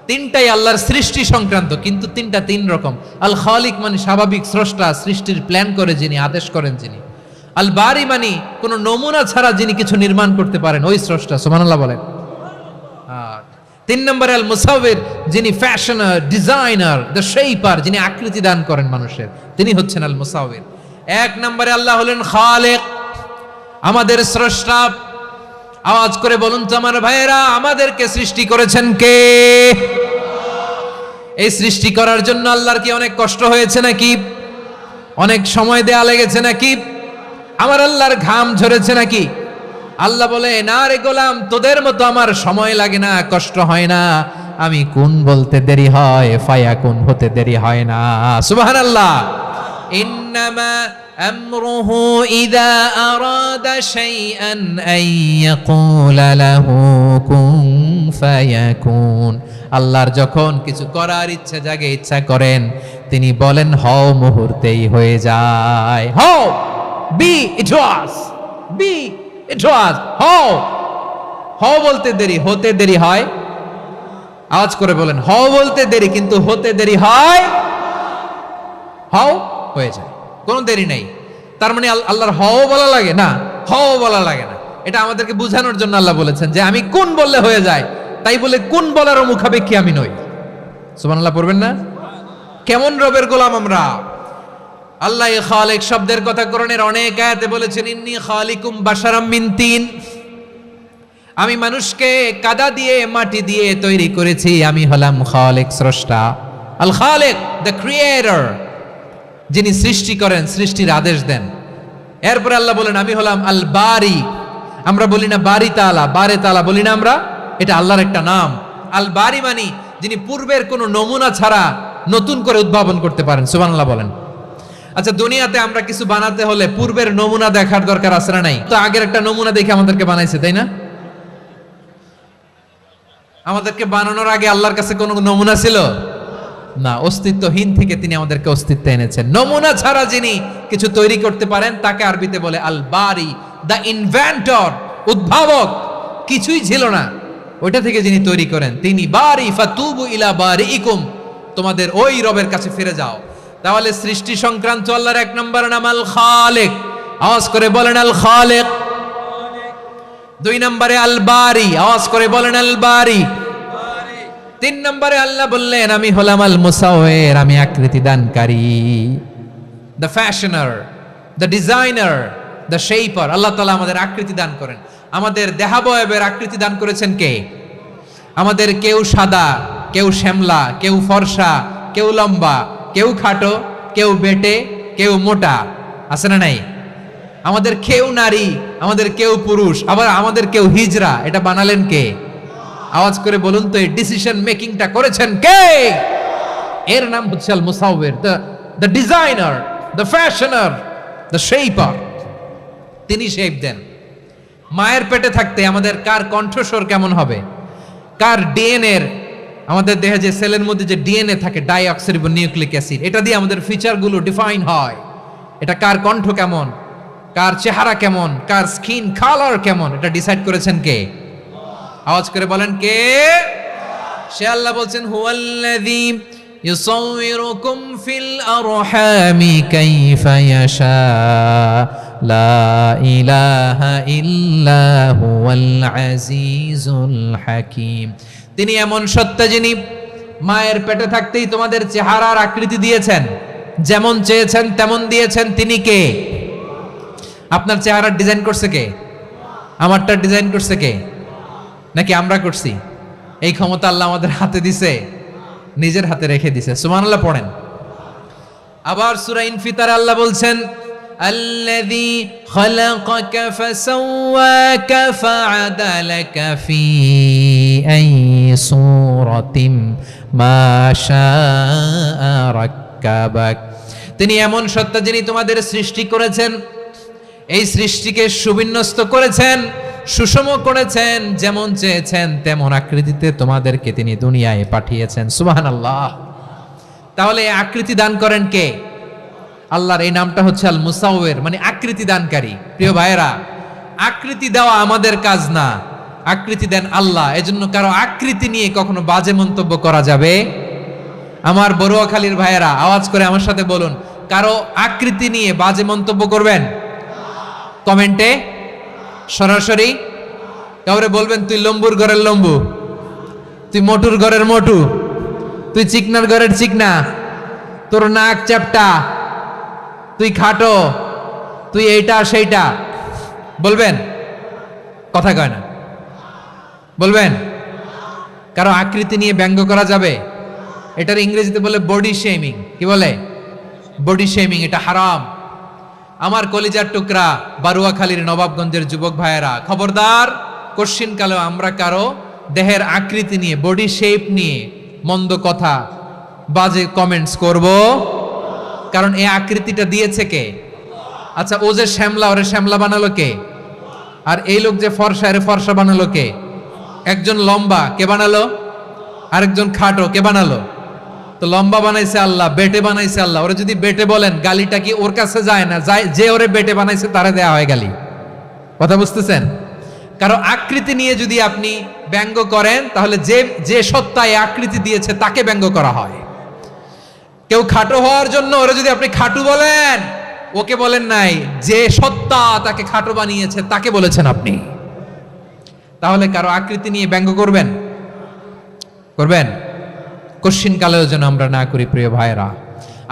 S1: তিনটাই আল্লাহর সৃষ্টি সংক্রান্ত, কিন্তু তিনটা তিন রকম। আল খালিক মানে স্বাভাবিক স্রষ্টা, সৃষ্টির প্ল্যান করে যিনি, আদেশ করেন যিনি। আল বারি মানে কোন নমুনা ছাড়া যিনি কিছু নির্মাণ করতে পারেন, ওই স্রষ্টা। সুবহানাল্লাহ বলেন। 3 নম্বরে আল মুসাউবির, যিনি ফ্যাশনার, ডিজাইনার, দ্য শেপার, যিনি আকৃতি দান করেন মানুষের, তিনি হচ্ছেন আল মুসাউবির। 1 নম্বরে আল্লাহ হলেন খালিক, আমাদের স্রষ্টা। আওয়াজ করে বলুন তো আমার ভাইয়েরা, আমাদেরকে সৃষ্টি করেছেন কে? এই সৃষ্টি করার জন্য আল্লাহর কি অনেক কষ্ট হয়েছে নাকি? অনেক সময় দেয়া লেগেছে নাকি? আমার আল্লাহর ঘাম ঝরেছে নাকি? আল্লাহ বলে, না রে গোলাম, তোদের মতো আমার সময় লাগে না, কষ্ট হয় না। আমি কোন বলতে দেরি হয়, ফায়াকুন হতে দেরি হয় না। সুবহানাল্লাহ। ইন্নামা আমরুহু ইযা আরাদা শাইআন আন ইয়াকুলা লাহু কুন ফায়াকুন। আল্লাহর যখন কিছু করার ইচ্ছা জাগে, ইচ্ছা করেন, তিনি বলেন হও, মুহূর্তেই হয়ে যায়। হও, বি ইট ওয়াজ, বি ইট ওয়াজ। হও, হও বলতে দেরি, হতে দেরি হয়। আওয়াজ করে বলেন, হও বলতে দেরি, কিন্তু হতে দেরি হয়। হও হয়ে যায়, কোনো দেরি নেই। তার মানে আল্লাহর হও বলা লাগে না, হও বলা লাগে না। এটা আমাদেরকে বোঝানোর জন্য আল্লাহ বলেছেন যে আমি কোন বললে হয়ে যায়, তাই বলে কোন বলারও মুখাপেক্ষী আমি নই। সুবহানাল্লাহ পড়বেন না? কেমন রবের গোলাম আমরা। আল্লাহ খালিক শব্দের কথা কোরআনের অনেক আয়াতে বলেছেন, ইন্নী খালিকুম বাশারাম মিন তিন। আমি মানুষকে কাদা দিয়ে মাটি দিয়ে তৈরি করেছি, আমি হলাম খালেক, স্রষ্টা। আল খালেক, দ্য ক্রিয়েটর, যিনি সৃষ্টি করেন, সৃষ্টির আদেশ দেন। এরপরে আল্লাহ বলেন আমি হলাম আল বারি। আমরা বলি না বারি তাআলা, বারে তাআলা বলি না আমরা, এটা আল্লাহর একটা নাম। আল বারি মানে যিনি পূর্বের কোনো নমুনা ছাড়া নতুন করে উদ্ভাবন করতে পারেন। সুবহানাল্লাহ বলেন। আচ্ছা, দুনিয়াতে আমরা কিছু বানাতে হলে পূর্বের নমুনা দেখার দরকার আছে না নাই? তো আগের একটা নমুনা দেখে আমাদেরকে বানাইছে, তাই না? আমাদেরকে বানানোর আগে আল্লাহর কাছে কোনো নমুনা ছিল না, অস্তিত্বহীন থেকে তিনি আমাদেরকে অস্তিত্বে এনেছেন। নমুনা ছাড়া যিনি কিছু তৈরি করতে পারেন তাকে আরবিতে বলে আল বারি, দ্য ইনভেন্টর, উদ্ভাবক। কিছুই ছিল না, ওইটা থেকে যিনি তৈরি করেন তিনি বারি। ফাতুবু ইলা বারিইকুম, তোমাদের ওই রবের কাছে ফিরে যাও। তাহলে সৃষ্টি সংক্রান্ত আল্লাহর এক নম্বর নাম আল খালেক। আওয়াজ করে বলেন আল খালেক। দুই নম্বরে আল বারি, আওয়াজ করে বলেন আল বারি। তিন নম্বরে আল্লাহ বললেন আমি হলাম আল মুসাওয়ির, আমি আকৃতি দানকারী, the fashioner, the designer, the shaper. আল্লাহ তাআলা আমাদের আকৃতি দান করেন। আমাদের দেহাবয়বের আকৃতি দান করেছেন কে? আমাদের কেউ সাদা, কেউ শ্যামলা, কেউ ফর্সা, কেউ লম্বা, কেউ খাটো, কেউ বেটে, কেউ মোটা, আছে না নাই? আমাদের কেউ নারী, আমাদের কেউ পুরুষ, আবার আমাদের কেউ হিজড়া। এটা বানালেন কে? আওয়াজ করে বলুন তো, এই ডিসিশন মেকিংটা করেছেন কে? এর নাম হচ্ছে আল মুসাওয়ির, the designer, the fashioner, the shaper. তিনি শেপ দেন। মায়ের পেটে থাকতে আমাদের কার কণ্ঠস্বর কেমন হবে, কার ডিএনএ, আমাদের দেহে যে সেলের মধ্যে যে ডিএনএ থাকে, ডাইঅক্সিরিবো নিউক্লিক অ্যাসিড, এটা দিয়ে আমাদের ফিচারগুলো ডিফাইন হয়। এটা কার কণ্ঠ কেমন, কার চেহারা কেমন, কার স্কিন কালার কেমন, এটা ডিসাইড করেছেন কে? আওয়াজ করে বলেন কে? সে আল্লাহ বলছেন হুয়াল্লাযী ইউসাউইরুকুম ফিল আরহামি কাইফা ইয়াশা লা ইলাহা ইল্লা হুয়াল আজিজুল হাকীম। তিনি এমন সত্তা যিনি মায়ের পেটে থাকতেই তোমাদের চেহারার আকৃতি দিয়েছেন, যেমন চেয়েছেন তেমন দিয়েছেন। তিনি কে? আপনার চেহারার ডিজাইন করছে কে? আমারটা ডিজাইন করছে কে? নাকি আমরা করছি? এই ক্ষমতা আল্লাহ আমাদের হাতে দিছে, নিজের হাতে রেখে দিছে। সুবহানাল্লাহ পড়েন। আবার সূরা ইনফিতারে আল্লাহ বলছেন আল্লাযী খালাকাকা ফাসাওয়াকা ফাআদালাকা ফি আই সূরাতিন মা শাআ রাক্কাবাক। তিনি এমন সত্তা যিনি তোমাদের সৃষ্টি করেছেন, এই সৃষ্টিকে সুবিন্যস্ত করেছেন, সুষম করেছেন, যেমন চেয়েছেন তেমন আকৃতিতে তোমাদেরকে তিনি দুনিয়ায় পাঠিয়েছেন। সুবহানাল্লাহ। তাহলে আকৃতি দান করেন কে? আল্লাহর এই নামটা হচ্ছে আল মুসাওয়ির, মানে আকৃতি দানকারী। প্রিয় ভাইয়েরা, আকৃতি দেওয়া আমাদের কাজ না, আকৃতি দেন আল্লাহ। এজন্য কারো আকৃতি নিয়ে কখনো বাজে মন্তব্য করা যাবে? আমার বড়ুয়াখালীর ভাইয়েরা আওয়াজ করে আমার সাথে বলুন, কারো আকৃতি নিয়ে বাজে মন্তব্য করবেন? কমেন্টে সরাসরি কাউরে বলবেন তুই লম্বুর ঘরের লম্বু, তুই মোটুর ঘরের মোটু, তুই চিকনার ঘরের চিকনা, তোর নাক চ্যাপটা, তুই খাটো, তুই এইটা সেইটা বলবেন? কথা কয় না, বলবেন? কারো আকৃতি নিয়ে ব্যঙ্গ করা যাবে? এটার ইংরেজিতে বলে বডি শেমিং। কি বলে? Body shaming. এটা হারাম। আমার কলিজার টুকরা বারুয়াখালীর নবাবগঞ্জের যুবক ভাইয়েরা, খবরদার, কোশ্চিনকালেও আমরা কারো দেহের আকৃতি নিয়ে, বডি শেপ নিয়ে মন্দ কথা, বাজে কমেন্টস করব? কারণ এই আকৃতিটা দিয়েছে কে? আচ্ছা, ও যে শ্যামলা, ওরে শ্যামলা বানালো কে? আর এই লোক যে ফর্সা, এর ফর্সা বানালো কে? একজন লম্বা, কে বানালো? আরেকজন খাটো, কে বানালো? তো লম্বা বানাইছে আল্লাহ, বেটে বানাইছে আল্লাহ। ওরে যদি বেটে বলেন, গালিটা কি ওর কাছে যায় না? যায়। যে ওরে বেটে বানাইছে তারে দেয়া হয় গালি। কথা বুঝতেছেন? কারো আকৃতি নিয়ে যদি আপনি ব্যঙ্গ করেন, তাহলে যে সত্তায় আকৃতি দিয়েছে তাকে ব্যঙ্গ করা হয়। কেউ খাটো হওয়ার জন্য ওরে যদি আপনি খাটু বলেন, ওকে বলেন নাই, যে সত্তা তাকে খাটো বানিয়েছে তাকে বলেছেন আপনি। তাহলে কারো আকৃতি নিয়ে ব্যঙ্গ করবেন? করবেন? কোশ্চিন কালেও যেন আমরা না করি। প্রিয় ভাইরা,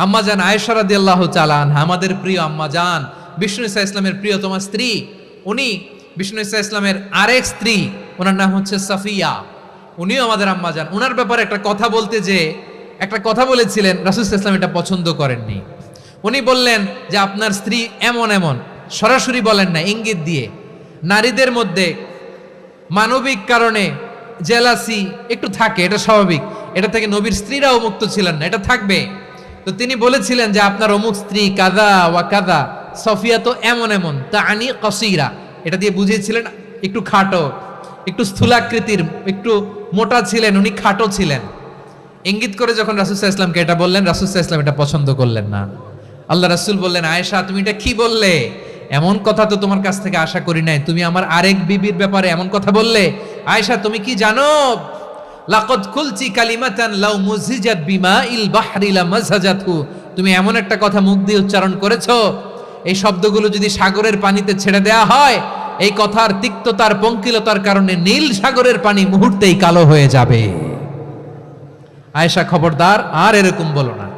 S1: আম্মাজান আয়েশা রাদিয়াল্লাহু তাআলা আনহা, আমাদের প্রিয় আম্মাজান, বিষ্ণু ইসা ইসলামের প্রিয়তমা স্ত্রী, উনি বিষ্ণু ইসা ইসলামের আরেক স্ত্রী, ওনার নাম হচ্ছে সাফিয়া, উনিও আমাদের আম্মা যান। ওনার ব্যাপারে একটা কথা বলতে যে একটা কথা বলেছিলেন, রাসূল সাল্লাল্লাহু আলাইহি ওয়াসাল্লাম এটা পছন্দ করেননি। উনি বললেন যে আপনার স্ত্রী এমন এমন, সরাসরি বলেন না, ইঙ্গিত দিয়ে। নারীদের মধ্যে মানবিক কারণে জেলাসি একটু থাকে, এটা স্বাভাবিক, এটা থেকে নবীর স্ত্রীরাও মুক্ত ছিলেন না, এটা থাকবে। তো তিনি বলেছিলেন যে আপনার অমুক স্ত্রী কাদা ওয়া কাদা, সফিয়া তো এমন এমন, তা আনি কসিরা, এটা দিয়ে বুঝিয়েছিলেন একটু খাটো, একটু স্থূলাকৃতির, একটু মোটা ছিলেন, উনি খাটো ছিলেন। ইঙ্গিত করে যখন রাসূল সাল্লাল্লাহু আলাইহি ওয়াসাল্লামকে এটা বললেন, রাসূল সাল্লাল্লাহু আলাইহি ওয়াসাল্লাম এটা পছন্দ করলেন না। আল্লাহ রাসূল বললেন, আয়েশা তুমি এটা কি বললে? এমন কথা তো তোমার কাছ থেকে আশা করি নাই, তুমি আমার আরেক বিবির ব্যাপারে এমন কথা বললে। আয়েশা তুমি কি জানো, লাকাদ কুলতি কালিমাতান লাউ মুজিজাত বিমাইল বাহরি লামাজাজাতহু, তুমি এমন একটা কথা মুখ দিয়ে উচ্চারণ করেছো, এই শব্দগুলো যদি সাগরের পানিতে ছেড়ে দেয়া হয়, এই কথার তিক্ততার পঙ্কিলতার কারণে নীল সাগরের পানি মুহূর্তেই কালো হয়ে যাবে। আয়েশা খবরদার, আর এরকম বলো না,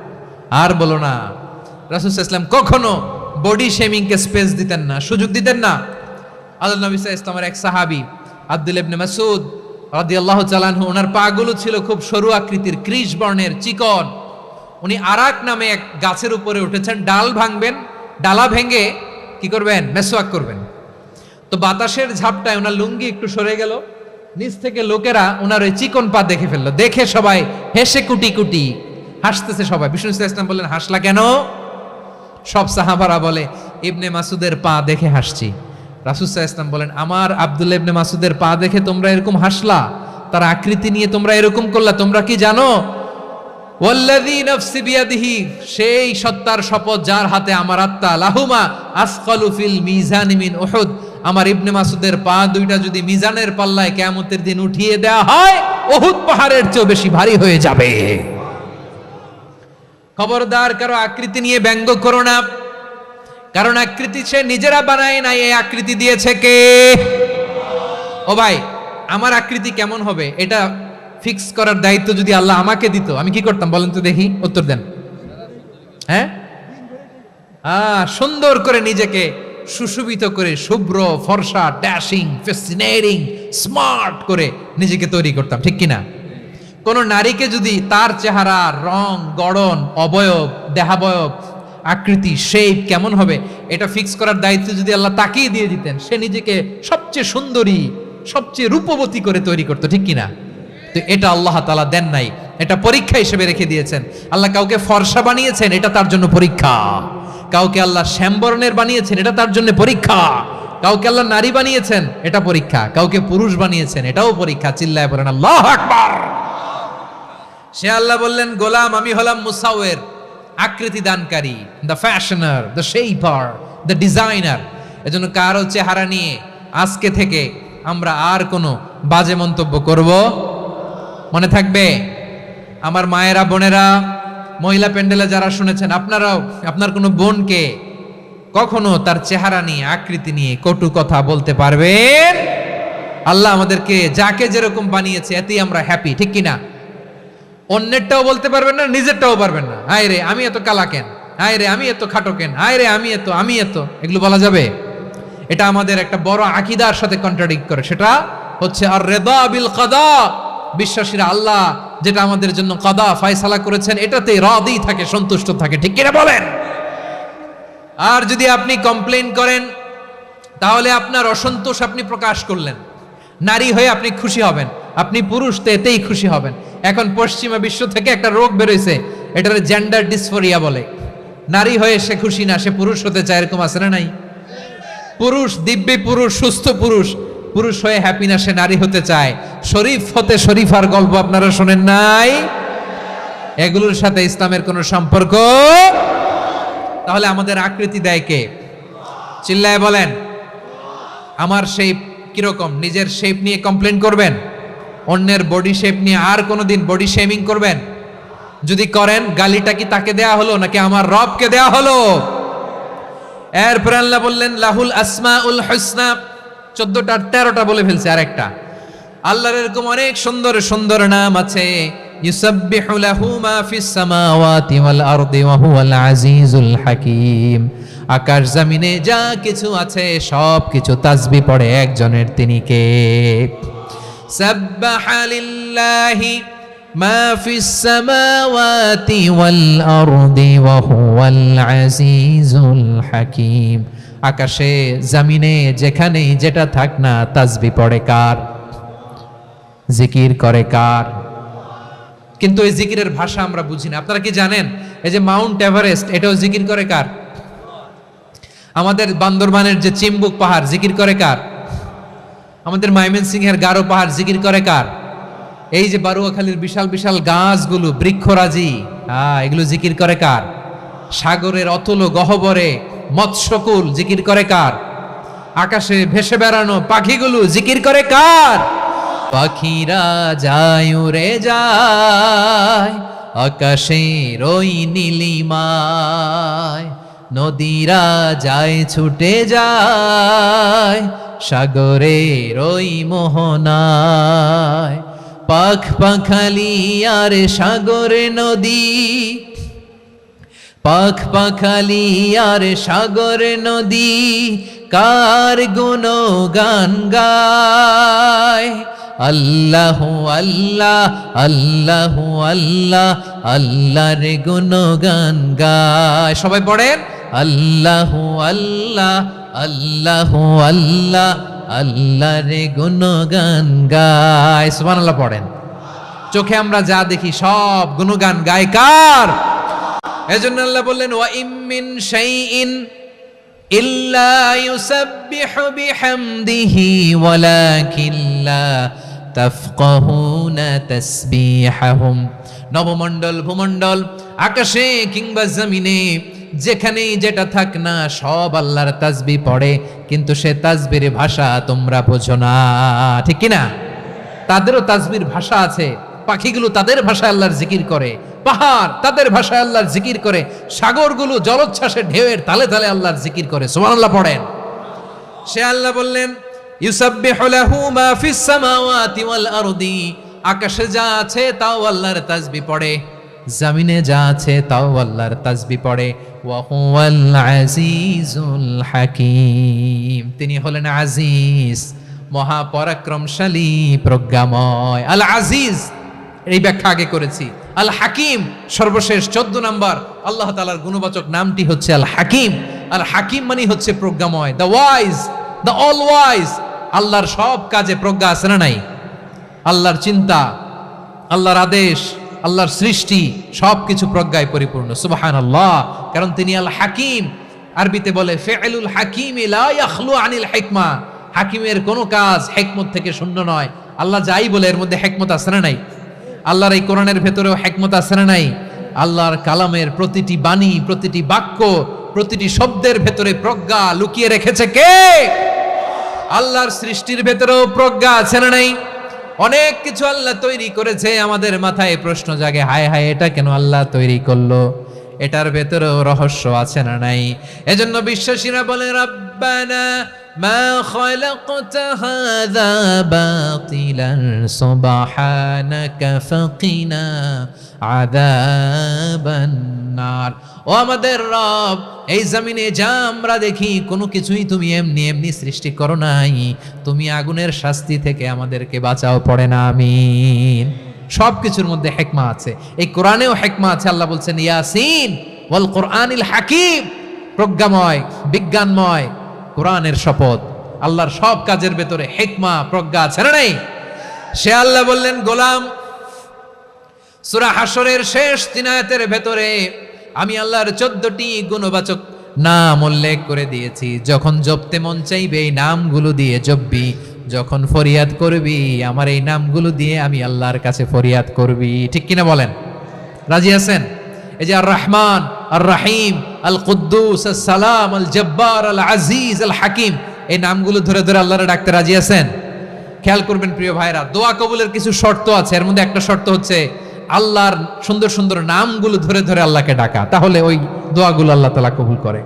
S1: আর বলো না। রাসূল সাল্লাল্লাহু আলাইহি ওয়াসাল্লাম কখনো বডি শেমিং কে স্পেস দিতেন না, সুযোগ দিতেন না। আল্লাহ নবী সাল্লাল্লাহু আলাইহি ওয়াসাল্লামের এক সাহাবী আব্দুল্লাহ ইবনে মাসউদ রাদিয়াল্লাহু তাআলা আনহু, ওনার পাগুলো ছিল খুব সরু আকৃতির, কৃষ বর্ণের, চিকন। উনি আরাক নামে এক গাছের উপরে উঠেছেন, ডাল ভাঙবেন, ডালা ভেঙে কি করবেন, মেসওয়াক করবেন। তো বাতাসের ঝাপটায় ওনার লুঙ্গি একটু সরে গেল, নিচ থেকে লোকেরা ওনার ওই চিকন পা দেখে ফেললো, দেখে সবাই হেসে কুটি কুটি হাসতেছে সবাই। বিষ্ণু ইসলাম ইসলাম বললেন, হাসলা কেন? সব সাহাবারা বলে, ইবনে মাসুদের পা দেখে হাসছি। রাসূল সাল্লাল্লাহু আলাইহি ওয়াসাল্লাম বলেন, আমার আব্দুল্লাহ ইবনে মাসুদের পা দেখে তোমরা এরকম হাসলা, তার আকৃতি নিয়ে তোমরা এরকম করলা, তোমরা কি জানো? ওয়াল্লাযী নাফসি বিয়াদিহি, সেই সত্তার শপথ যার হাতে আমার আত্মা, লাহুমা আসকালু ফিল মিজানি মিন উহুদ, আমার ইবনে মাসুদের পা দুইটা যদি মিজানের পাল্লায় কিয়ামতের দিন উঠিয়ে দেওয়া হয়, উহুদ পাহাড়ের চেয়ে বেশি ভারী হয়ে যাবে। খবরদার, কারো আকৃতি নিয়ে ব্যঙ্গ করো না, কারণ আকৃতি সে নিজেরা বানায় নাই, এই আকৃতি দিয়েছে কে? ও ভাই, আমার আকৃতি কেমন হবে এটা ফিক্স করার দায়িত্ব যদি আল্লাহ আমাকে দিত, আমি কি করতাম বলেন তো দেখি, উত্তর দেন। হ্যাঁ, সুন্দর করে নিজেকে সুশোভিত করে, শুভ্র ফর্সা, ড্যাশিং, ফ্যাসিনেটিং, স্মার্ট করে নিজেকে তৈরি করতাম, ঠিক কিনা? কোন নারীকে যদি তার চেহারা, রং, গড়ন, অবয়ব, দেহাবয়ব, আকৃতি, শেপ কেমন হবে এটা ফিক্স করার দায়িত্ব যদি আল্লাহ তাকেই দিয়ে দিতেন, সে নিজেকে সবচেয়ে সুন্দরী, সবচেয়ে রূপবতী করে তৈরি করতো, ঠিক কিনা? তো এটা আল্লাহ তাআলা দেন নাই, এটা পরীক্ষা হিসেবে রেখে দিয়েছেন। আল্লাহ কাউকে ফর্সা বানিয়েছেন, এটা তার জন্য পরীক্ষা। কাউকে আল্লাহ শ্যামবর্ণের বানিয়েছেন, এটা তার জন্য পরীক্ষা। কাউকে আল্লাহ নারী বানিয়েছেন, এটা পরীক্ষা। কাউকে পুরুষ বানিয়েছেন, এটাও পরীক্ষা। চিল্লায় বলেন আল্লাহু আকবার। সে আল্লাহ বললেন, গোলাম আমি হলাম মুসাওয়ির, আকৃতি দানকারী, the fashioner, the shaper, the designer. এজন্য কারো চেহারা নিয়ে আজকে থেকে আমরা আর কোনো বাজে মন্তব্য করব, মনে থাকবে? আমার মায়েরা, বোনেরা, মহিলা প্যান্ডেলে যারা শুনেছেন, আপনারাও আপনার কোনো বোনকে কখনো তার চেহারা নিয়ে, আকৃতি নিয়ে কটু কথা বলতে পারবেন? আল্লাহ আমাদেরকে যাকে যেরকম বানিয়েছে এতেই আমরা হ্যাপি, ঠিক কিনা? অন্যেরটাও বলতে পারবেন না, নিজেরটাও পারবেন না। আয় রে আমি এত কালা কেন, আয় রে আমি এত খাটো কেন, আয় রে আমি এত, এগুলো বলা যাবে? এটা আমাদের একটা বড় আকীদার সাথে কন্ট্রাডিক্ট করে। সেটা হচ্ছে আর রিদা বিল কাদা, বিশ্বাসীরা আল্লাহ যেটা আমাদের জন্য কাদা ফয়সালা করেছেন এটাতে রাদি থাকে, সন্তুষ্ট থাকে, ঠিক কিনা বলেন? আর যদি আপনি কমপ্লেইন করেন তাহলে আপনার অসন্তোষ আপনি প্রকাশ করলেন। নারী হয়ে আপনি খুশি হবেন, আপনি পুরুষ তো এতেই খুশি হবেন। এখন পশ্চিমা বিশ্ব থেকে একটা রোগ বেরোইছে, এটার জেন্ডার ডিসফোরিয়া বলে। নারী হয়ে সে খুশি না, সে পুরুষ হতে চায়, এরকম আছে না নাই? পুরুষ, দিব্যি পুরুষ, সুস্থ পুরুষ, পুরুষ হয়ে হ্যাপি না, সে নারী হতে চায়। শরীফ হতে শরীফার গল্প আপনারা শোনেন নাই? এগুলোর সাথে ইসলামের কোনো সম্পর্ক? তাহলে আমাদের আকৃতি দেয় কে? চিল্লায় বলেন। আমার শেপ কিরকম, নিজের শেপ নিয়ে কমপ্লেন করবেন? অন্যের বডি শেপ নিয়ে আর কোনোদিন বডি শেমিং করবেন? যদি করেন, গালিটা কি তাকে দেয়া হলো নাকি আমার রবকে দেয়া হলো? এরপর আল্লাহ বললেন লাহুল আসমাউল হুসনা, 14টা 13টা বলে ফেলছে আর একটা। আল্লাহর এরকম অনেক সুন্দর সুন্দর নাম আছে। ইউসাব্বিহু লাহু মা ফিস সামাওয়াতি ওয়াল আরদি ওয়া হুয়াল আজিজুল হাকীম। আকাশ জমিনে যা কিছু আছে সব কিছু তাসবিহ পড়ে একজনের, তিনি কে? সাব্বাহা লিল্লাহি মা ফিস সামাওয়াতি ওয়াল আরদি ওয়া হুয়াল আজিজুল হাকীম। আকাশে জমিনে যেখানেই যেটা থাক না, তাসবিহ পড়ে কার? জিকির করে কার? কিন্তু এই জিকিরের ভাষা আমরা বুঝি না। আপনারা কি জানেন এই যে মাউন্ট এভারেস্ট, এটাও জিকির করে কার? আমাদের বান্দরবানের যে চিম্বুক পাহাড়, জিকির করে কার? আমাদের ময়মনসিংহের গারো পাহাড়, জিকির করে কার? এই যে বারুয়াখালীর বিশাল বিশাল গাছগুলো, বৃক্ষরাজি, এগুলো জিকির করে কার? সাগরের অতল গহ্বরে মৎস্যকুল, জিকির করে কার? আকাশে ভেসে বেড়ানো পাখিগুলো, জিকির করে কার? পাখিরা যায় উড়ে যায় আকাশের ওই নীলিমায়, নদীরা যায় ছুটে যায় সাগরের ওই মোহনায়। পাখ পাখালি আর সাগরে নদী, পাখ পাখালি আর সাগরে নদী, কার গুণগান গায়? আল্লাহ আল্লাহ আল্লাহ আল্লাহ আল্লাহর গুণগান গায়। সবাই পড়েন আল্লাহ আল্লাহ আল্লাহ আল্লাহ আল্লাহর গুণগান গায়। সুবহানাল্লাহ পড়েন। চোখে আমরা যা দেখি সব গুণগান গায় কার? এজন্য আল্লাহ বললেন ওয়া ইম মিন শাইইন ইল্লা ইউসাব্বিহু বিহামদিহি ওয়ালাকিন লা তাফকাহুনা তাসবিহাহুম। নবমণ্ডল ভূমণ্ডল আকাশে কিংবা জমিনে যেখানেই যেটা থাক না সব আল্লাহর তাসবিহ পড়ে, কিন্তু সে তাসবির ভাষা তোমরা বোঝো না, ঠিক কি না? তাদেরও তাসবির ভাষা আছে। পাখিগুলো তাদের ভাষায় আল্লাহর জিকির করে, পাহাড় তাদের ভাষায় আল্লাহর জিকির করে, সাগরগুলো জলোচ্ছ্বাসে ঢেউয়ের তালে তালে আল্লাহর জিকির করে। সুবহানাল্লাহ পড়েন। সে আল্লাহ বললেন ইউসাব্বিহু লাহু মা ফিস সামাওয়াতি ওয়াল আরদি, আকাশে যা আছে তাও আল্লাহর তাসবিহ পড়ে, জমিনে যা আছে তাও আল্লাহর তাসবিহ পড়ে। ওয়া হুয়াল আজিজুল হাকীম, তিনি হলেন আজিজ, মহাপরাক্রমশালী, প্রজ্ঞাময়। আল আজিজ এই ব্যাখ্যা আগে করেছি। আল হাকিম সর্বশেষ 14 নম্বর আল্লাহ তাআলার গুণবাচক নামটি হচ্ছে আল হাকিম। আল হাকিম মানে হচ্ছে প্রজ্ঞাময়, the wise, the all wise. আল্লাহর সব কাজে প্রজ্ঞা আছে না নাই? আল্লাহর চিন্তা, আল্লাহর আদেশ, আল্লাহর সৃষ্টি সবকিছু প্রজ্ঞায় পরিপূর্ণ। সুবহানাল্লাহ, কারণ তিনি আল হাকিম। আরবিতে বলে ফি'লুল হাকিমি লা ইয়াখলু আনিল হিকমা, হাকিমের কোনো কাজ হিকমত থেকে শূন্য নয়। আল্লাহ যাই বলে এর মধ্যে হিকমত আছে না নাই? আল্লাহর এই কোরআনের ভেতরেও হিকমত আছে না নাই? আল্লাহর কালামের প্রতিটি বাণী, প্রতিটি বাক্য, প্রতিটি শব্দের ভেতরে প্রজ্ঞা লুকিয়ে রেখেছে কে? আল্লাহর সৃষ্টির ভেতরেও প্রজ্ঞা আছে না নাই? অনেক কিছু আল্লাহ তৈরি করেছে, আমাদের মাথায় প্রশ্ন জাগে, হায় হায় এটা কেন আল্লাহ তৈরি করলো? এটার ভেতরেও রহস্য আছে না নাই? এজন্য বিশ্বাসীরা বলে রব্বানা মা খালাকতা হাযা বাতিলান সুবহানাকা ফাকিনা আযাবান নার। ও আমাদের রব, এই জমিনে যা আমরা দেখি কোনো কিছুই তুমি এমনি এমনি সৃষ্টি করো নাই, তুমি আগুনের শাস্তি থেকে আমাদেরকে বাঁচাও, পড়ে না আমিন। সব কিছুর মধ্যে হিকমা আছে, এই কোরআনেও হিকমা আছে। আল্লাহ বলছেন ইয়াসিন ওয়াল কোরআনিল হাকিম, প্রজ্ঞাময়, বিজ্ঞানময় কোরআনের শপথ। আল্লাহর সব কাজের ভেতরে হিকমা, প্রজ্ঞা আছে না নাই? সে আল্লাহ বললেন গোলাম, সূরা হাশরের শেষ 3 আয়াতের ভেতরে আমি আল্লাহর 14টি গুণবাচক নাম উল্লেখ করে দিয়েছি। যখন জপতে মন চাইবে এই নামগুলো দিয়ে জপবি, যখন ফরিয়াদ করবি আমার এই নামগুলো দিয়ে আমি আল্লাহর কাছে ফরিয়াদ করবি। ঠিক কিনা বলেন? রাজি আছেন? এই যে আর রহমান, আর রাহিম, আল কুদ্দুস, আস সালাম, আল জব্বার, আল আজিজ, আল হাকিম, এই নামগুলো ধরে ধরে আল্লাহর ডাকতে রাজি আছেন? খেয়াল করবেন প্রিয় ভাইরা, দোয়া কবুলের কিছু শর্ত আছে। এর মধ্যে একটা শর্ত হচ্ছে আল্লাহর সুন্দর সুন্দর নামগুলো ধরে ধরে আল্লাহকে ডাকা, তাহলে ওই দোয়াগুলো আল্লাহ তাআলা কবুল করে।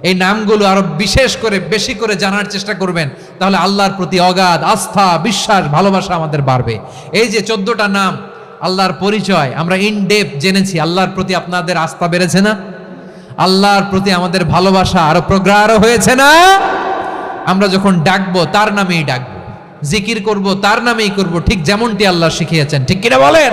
S1: এই নামগুলো আরো বিশেষ করে বেশি করে জানার চেষ্টা করবেন, তাহলে আল্লাহর প্রতি অগাধ আস্থা, বিশ্বাস, ভালোবাসা আমাদের বাড়বে। এই যে 14টা নাম আল্লাহর পরিচয় আমরা ইন ডেপথ জেনেছি, আল্লাহর প্রতি আপনাদের আস্থা বেড়েছে না? আল্লাহর প্রতি আমাদের ভালোবাসা আরো প্রগাঢ় হয়েছে না? আমরা যখন ডাকবো তার নামেই ডাকবো, জিকির করব তার নামেই করব, ঠিক যেমনটি আল্লাহ শিখিয়েছেন, ঠিক কিনা বলেন?